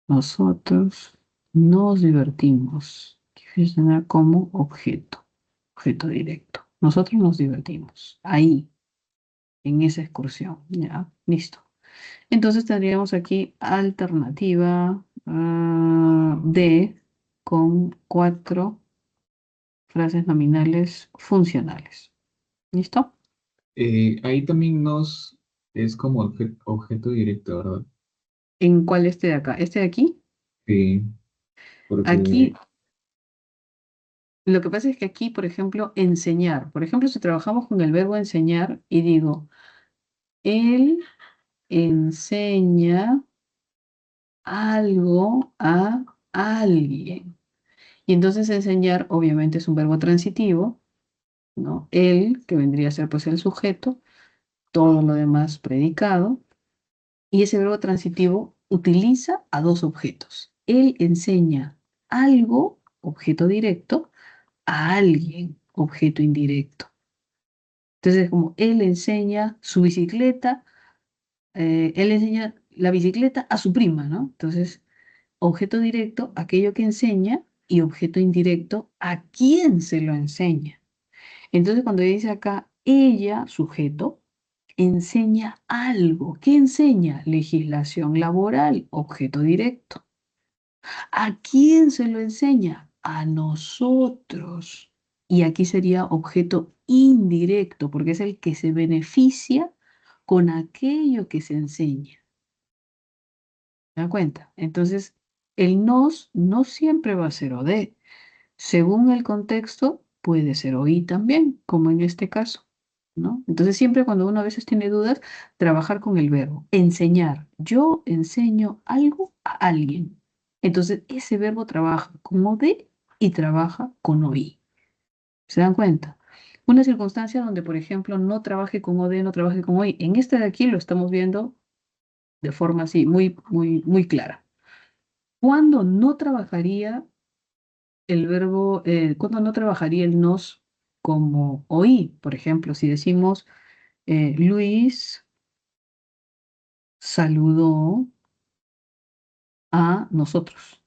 Nosotros nos divertimos. Que funciona como objeto. Objeto directo. Nosotros nos divertimos. Ahí, en esa excursión. Ya, listo. Entonces tendríamos aquí alternativa D con 4 frases nominales funcionales. ¿Listo? Ahí también nos es como objeto directo, ¿verdad? ¿En cuál este de acá? ¿Este de aquí? Sí, Aquí, porque lo que pasa es que aquí, por ejemplo, enseñar. Por ejemplo, si trabajamos con el verbo enseñar y digo, él enseña algo a alguien. Y entonces enseñar obviamente es un verbo transitivo ¿no? El, que vendría a ser pues el sujeto, todo lo demás predicado, y ese verbo transitivo utiliza a dos objetos. Él enseña algo, objeto directo, a alguien, objeto indirecto. Entonces, como él enseña su bicicleta, él enseña la bicicleta a su prima, ¿no? Entonces, objeto directo, aquello que enseña, y objeto indirecto, a quién se lo enseña. Entonces, cuando dice acá, ella, sujeto, enseña algo. ¿Qué enseña? Legislación laboral, objeto directo. ¿A quién se lo enseña? A nosotros. Y aquí sería objeto indirecto, porque es el que se beneficia con aquello que se enseña. ¿Se da cuenta? Entonces, el nos no siempre va a ser o de. Según el contexto, puede ser oí también, como en este caso, ¿no? Entonces, siempre cuando uno a veces tiene dudas, trabajar con el verbo. Enseñar. Yo enseño algo a alguien. Entonces, ese verbo trabaja como de y trabaja con oí. ¿Se dan cuenta? Una circunstancia donde, por ejemplo, no trabaje con o de, no trabaje con oí. En este de aquí lo estamos viendo de forma así, muy, muy, muy clara. ¿Cuándo no trabajaría el verbo, cuándo no trabajaría el nos como oí? Por ejemplo, si decimos, Luis saludó a nosotros,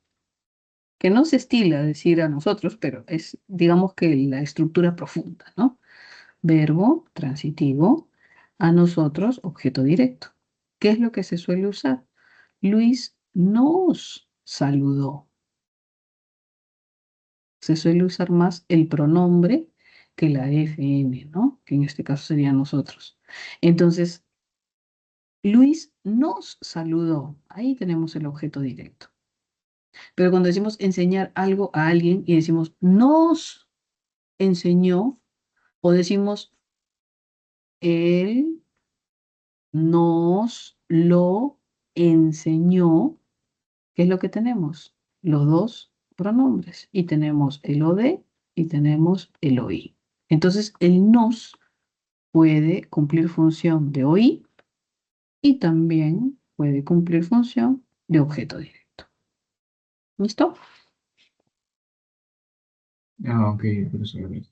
que no se estila decir a nosotros, pero es, digamos que la estructura profunda, ¿no? Verbo transitivo, a nosotros, objeto directo. ¿Qué es lo que se suele usar? Luis nos saludó. Se suele usar más el pronombre que la FN, ¿no? Que en este caso sería nosotros. Entonces, Luis nos saludó. Ahí tenemos el objeto directo. Pero cuando decimos enseñar algo a alguien y decimos nos enseñó, o decimos él nos lo enseñó, ¿qué es lo que tenemos? Los dos pronombres. Y tenemos el o de y tenemos el oí. Entonces, el nos puede cumplir función de oí y también puede cumplir función de objeto directo. ¿Listo? Ah, ok, por eso lo ves.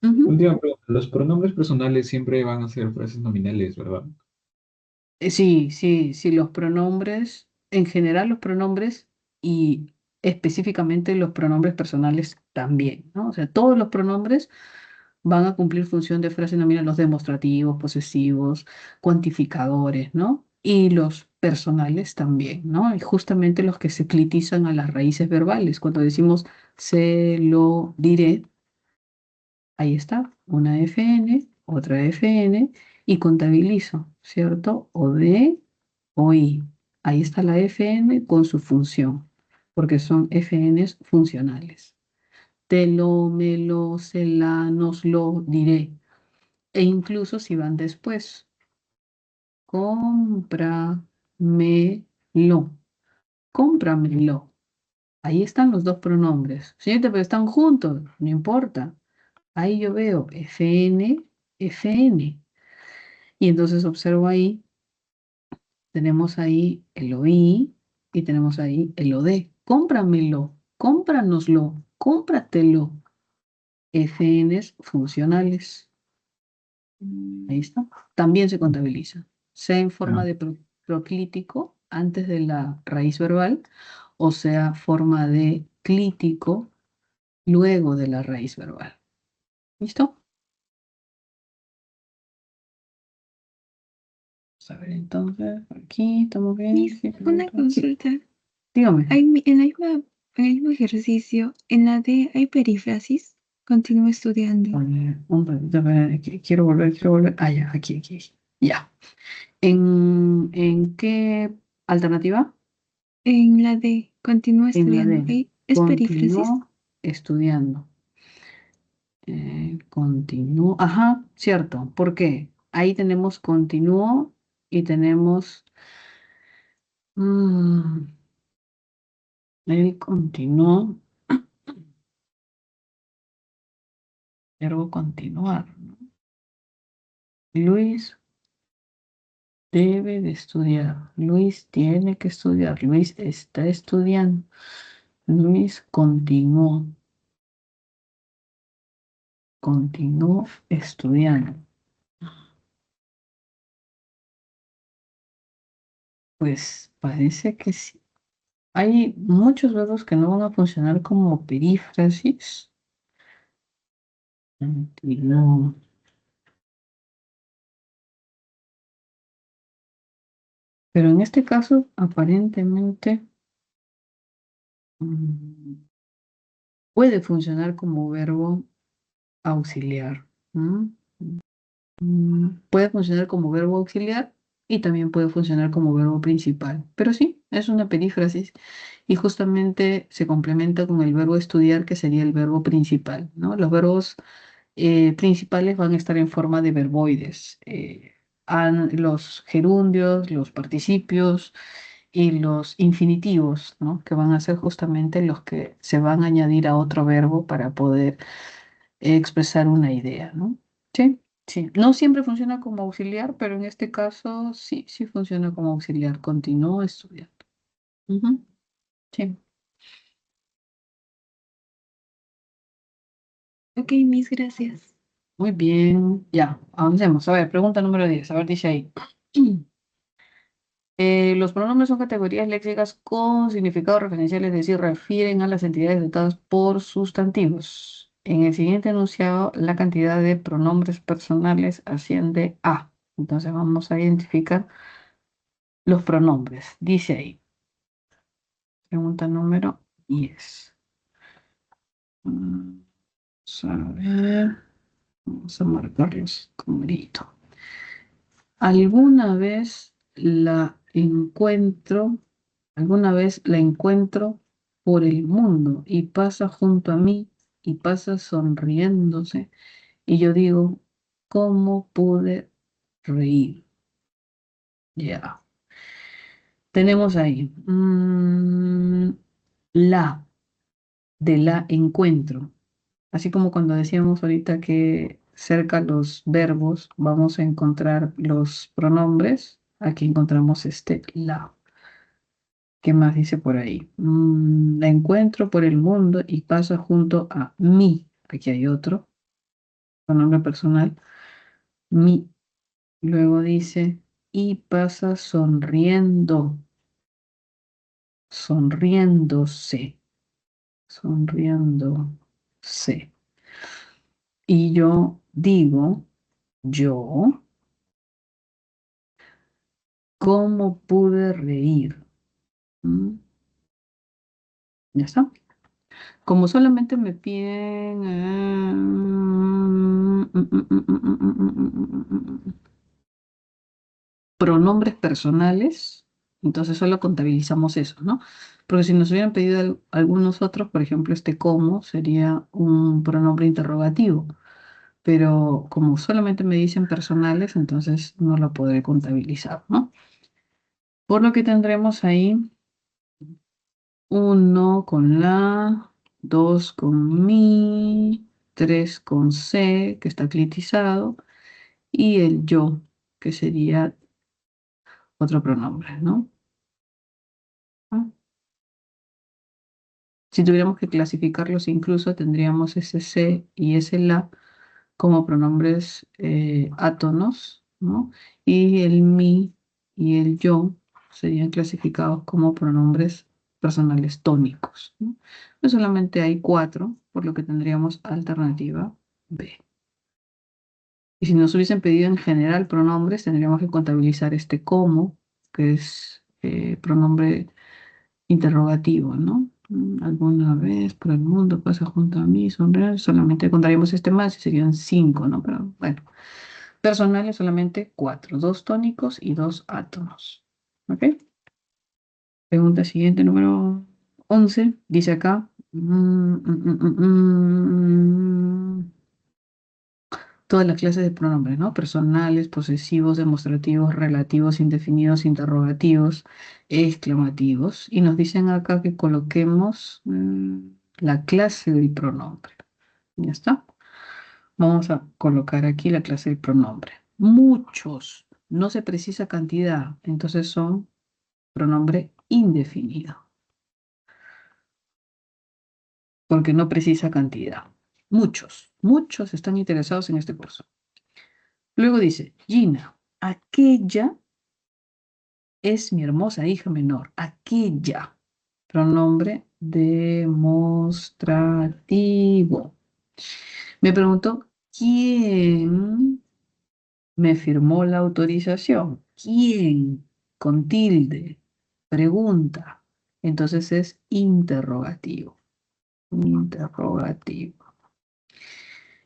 Ujú. Última pregunta. Los pronombres personales siempre van a ser frases nominales, ¿verdad? Sí, sí, sí, los pronombres, en general los pronombres y específicamente los pronombres personales también, ¿no? O sea, todos los pronombres van a cumplir función de frase nominal, los demostrativos, posesivos, cuantificadores, ¿no? Y los personales también, ¿no? Y justamente los que se clitizan a las raíces verbales. Cuando decimos se lo diré, ahí está, una FN, otra FN, y contabilizo, ¿cierto? O de, o i. Ahí está la FN con su función, porque son FNs funcionales. Te lo, me lo, se la, nos lo diré. E incluso si van después, cómpramelo, cómpramelo. Ahí están los dos pronombres. Señorita, pero están juntos, no importa. Ahí yo veo FN, FN. Y entonces observo ahí, tenemos ahí el oí y tenemos ahí el OD. Cómpramelo, cómpranoslo, cómpratelo. FNs funcionales. Ahí está. También se contabiliza, sea en forma Ah, de proclítico antes de la raíz verbal, o sea, forma de clítico luego de la raíz verbal. ¿Listo? Vamos a ver entonces, aquí estamos bien. Miss, Sí, una sí, consulta. dígame. En en el mismo ejercicio, en la D hay perífrasis. Continúo estudiando. A ver, un ratito, a ver, quiero volver, quiero volver. Ah, ya, aquí, aquí. Ya. ¿En qué alternativa? En la D, continúo En la estudiando. D. ¿Es perífrasis? Continúo estudiando. Continúo. Ajá, cierto. ¿Por qué? Ahí tenemos continúo y tenemos mm, el continuó. Verbo continuar, ¿no? Luis debe de estudiar. Luis tiene que estudiar. Luis está estudiando. Luis continuó. Continuó estudiando. Pues parece que sí. Hay muchos verbos que no van a funcionar como perífrasis. Continuó. Pero en este caso, aparentemente, mm, puede funcionar como verbo auxiliar. ¿No? Puede funcionar como verbo auxiliar y también puede funcionar como verbo principal. Pero sí, es una perífrasis y justamente se complementa con el verbo estudiar, que sería el verbo principal, ¿no? Los verbos principales van a estar en forma de verboides. Los gerundios, los participios y los infinitivos, ¿no? Que van a ser justamente los que se van a añadir a otro verbo para poder expresar una idea, ¿no? Sí, sí. No siempre funciona como auxiliar, pero en este caso sí, sí funciona como auxiliar. Continúo estudiando. Ujú, sí. Ok, mis gracias. Muy bien. Ya, avancemos. A ver, pregunta número 10. A ver, dice ahí. Los pronombres son categorías léxicas con significado referencial, es decir, refieren a las entidades dotadas por sustantivos. En el siguiente enunciado, la cantidad de pronombres personales asciende a. Entonces vamos a identificar los pronombres. Dice ahí, pregunta número 10. Vamos a ver, vamos a marcarlos con grito. ¿Alguna vez la encuentro? ¿Alguna vez la encuentro por el mundo y pasa junto a mí y pasa sonriéndose? Y yo digo, ¿cómo pude reír? Ya. Tenemos ahí la de la encuentro. Así como cuando decíamos ahorita que cerca los verbos vamos a encontrar los pronombres, aquí encontramos este la. ¿Qué más dice por ahí? La encuentro por el mundo y pasa junto a mí. Aquí hay otro pronombre personal. Mi. Luego dice, y pasa sonriendo, sonriéndose, sonriéndose. Y yo digo, yo, ¿cómo pude reír? ¿Mm? Ya está. Como solamente me piden pronombres personales, entonces solo contabilizamos eso, ¿no? Porque si nos hubieran pedido algunos otros, por ejemplo, este cómo sería un pronombre interrogativo, pero como solamente me dicen personales, entonces no lo podré contabilizar, ¿no? Por lo que tendremos ahí uno con la, dos con mi, tres con se, que está clitizado, y el yo, que sería otro pronombre, ¿no? Ah. Si tuviéramos que clasificarlos incluso, tendríamos ese se y ese la como pronombres átonos, ¿no? Y el mi y el yo serían clasificados como pronombres personales tónicos, ¿no? Pues solamente hay 4, por lo que tendríamos alternativa B. Y si nos hubiesen pedido en general pronombres, tendríamos que contabilizar este como, que es pronombre interrogativo, ¿no? Alguna vez por el mundo pasa junto a mí, sonreír, solamente contaríamos este más y serían 5, ¿no? Pero bueno, personales solamente 4, 2 tónicos y 2 átonos. ¿Ok? Pregunta siguiente, número 11, dice acá. Todas las clases de pronombres, ¿no? Personales, posesivos, demostrativos, relativos, indefinidos, interrogativos, exclamativos. Y nos dicen acá que coloquemos la clase del pronombre. Ya está. Vamos a colocar aquí la clase del pronombre. Muchos. No se precisa cantidad. Entonces son pronombre indefinido. Porque no precisa cantidad. Muchos. Muchos están interesados en este curso. Luego dice, Gina, aquella es mi hermosa hija menor. Aquella. Pronombre demostrativo. Me preguntó, ¿quién me firmó la autorización? ¿Quién? Con tilde. Pregunta. Entonces es interrogativo. Interrogativo.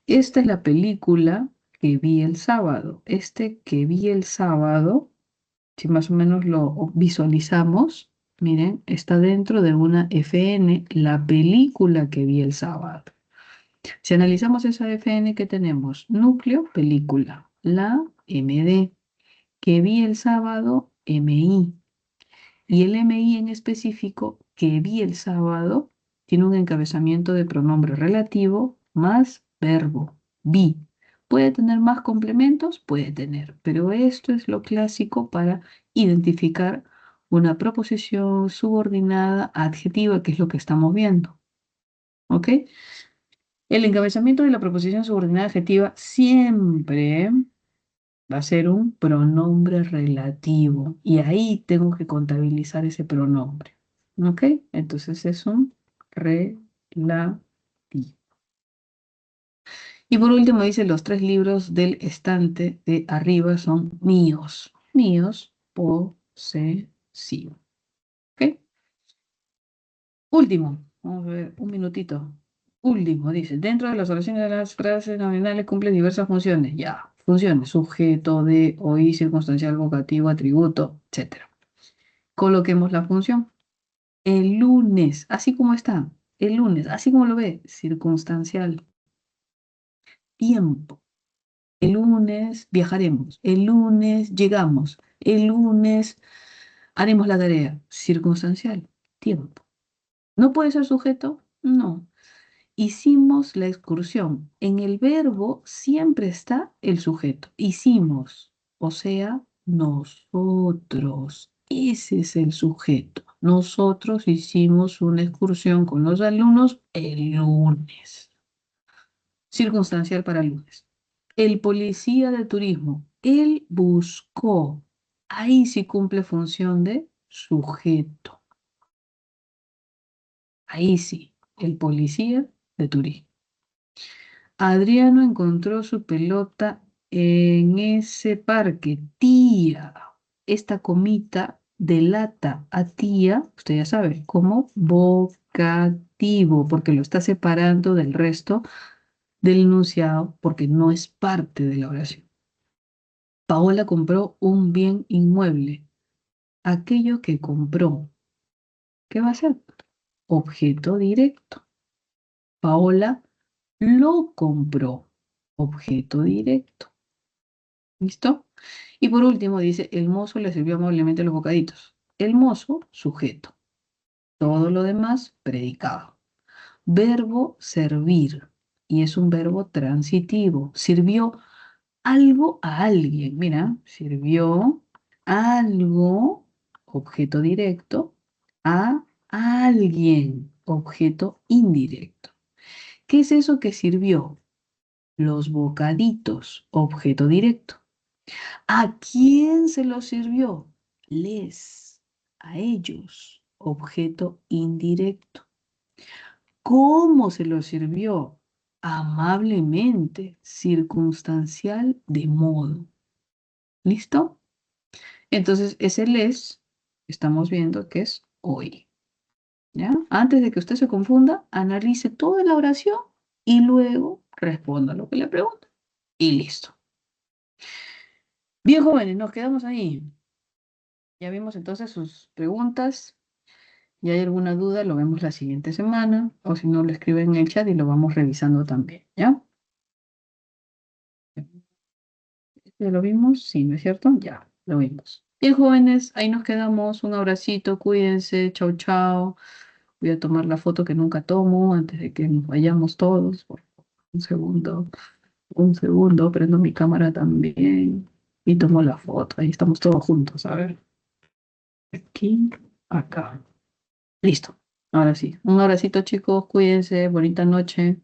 Esta es la película que vi el sábado. Este que vi el sábado, si más o menos lo visualizamos, miren, está dentro de una FN, la película que vi el sábado. Si analizamos esa FN que tenemos, núcleo, película, la MD, que vi el sábado, MI, y el MI en específico, que vi el sábado, tiene un encabezamiento de pronombre relativo más verbo, vi. ¿Puede tener más complementos? Puede tener, pero esto es lo clásico para identificar una proposición subordinada adjetiva, que es lo que estamos viendo. ¿Ok? El encabezamiento de la proposición subordinada adjetiva siempre va a ser un pronombre relativo y ahí tengo que contabilizar ese pronombre. ¿Ok? Entonces es un relativo. Y por último dice, los 3 libros del estante de arriba son míos. Míos, posesivo. ¿Ok? Último. Vamos a ver, un minutito. Último, dice, dentro de las oraciones de las frases nominales cumplen diversas funciones. Ya, funciones, sujeto, de, oí, circunstancial, vocativo, atributo, etc. Coloquemos la función. El lunes, así como está. El lunes, así como lo ve, circunstancial. Tiempo. El lunes viajaremos. El lunes llegamos. El lunes haremos la tarea. Circunstancial. Tiempo. ¿No puede ser sujeto? No. Hicimos la excursión. En el verbo siempre está el sujeto. Hicimos, o sea, nosotros. Ese es el sujeto. Nosotros hicimos una excursión con los alumnos el lunes. Circunstancial para lunes. El policía de turismo, él buscó. Ahí sí cumple función de sujeto. Ahí sí, el policía de turismo. Adriano encontró su pelota en ese parque. Tía, esta comita delata a tía, usted ya sabe, como vocativo, porque lo está separando del resto del enunciado, porque no es parte de la oración. Paola compró un bien inmueble. Aquello que compró, ¿qué va a ser? Objeto directo. Paola lo compró. Objeto directo. ¿Listo? Y por último dice, el mozo le sirvió amablemente los bocaditos. El mozo, sujeto. Todo lo demás, predicado. Verbo servir. Y es un verbo transitivo. Sirvió algo a alguien. Mira, sirvió algo, objeto directo, a alguien, objeto indirecto. ¿Qué es eso que sirvió? Los bocaditos, objeto directo. ¿A quién se los sirvió? Les, a ellos, objeto indirecto. ¿Cómo se los sirvió? Amablemente, circunstancial, de modo. ¿Listo? Entonces, ese les, estamos viendo que es hoy. ¿Ya? Antes de que usted se confunda, analice toda la oración y luego responda lo que le pregunto. Y listo. Bien, jóvenes, nos quedamos ahí. Ya vimos entonces sus preguntas. Y hay alguna duda, lo vemos la siguiente semana. O si no, lo escriben en el chat y lo vamos revisando también. ¿Ya? ¿Ya lo vimos? Sí, ¿no es cierto? Ya, lo vimos. Bien, jóvenes, ahí nos quedamos. Un abracito, cuídense. Chau, chau. Voy a tomar la foto que nunca tomo antes de que nos vayamos todos. Por un segundo. Un segundo, prendo mi cámara también y tomo la foto. Ahí estamos todos juntos, a ver. Aquí, acá. Listo. Ahora sí. Un abracito, chicos. Cuídense. Bonita noche.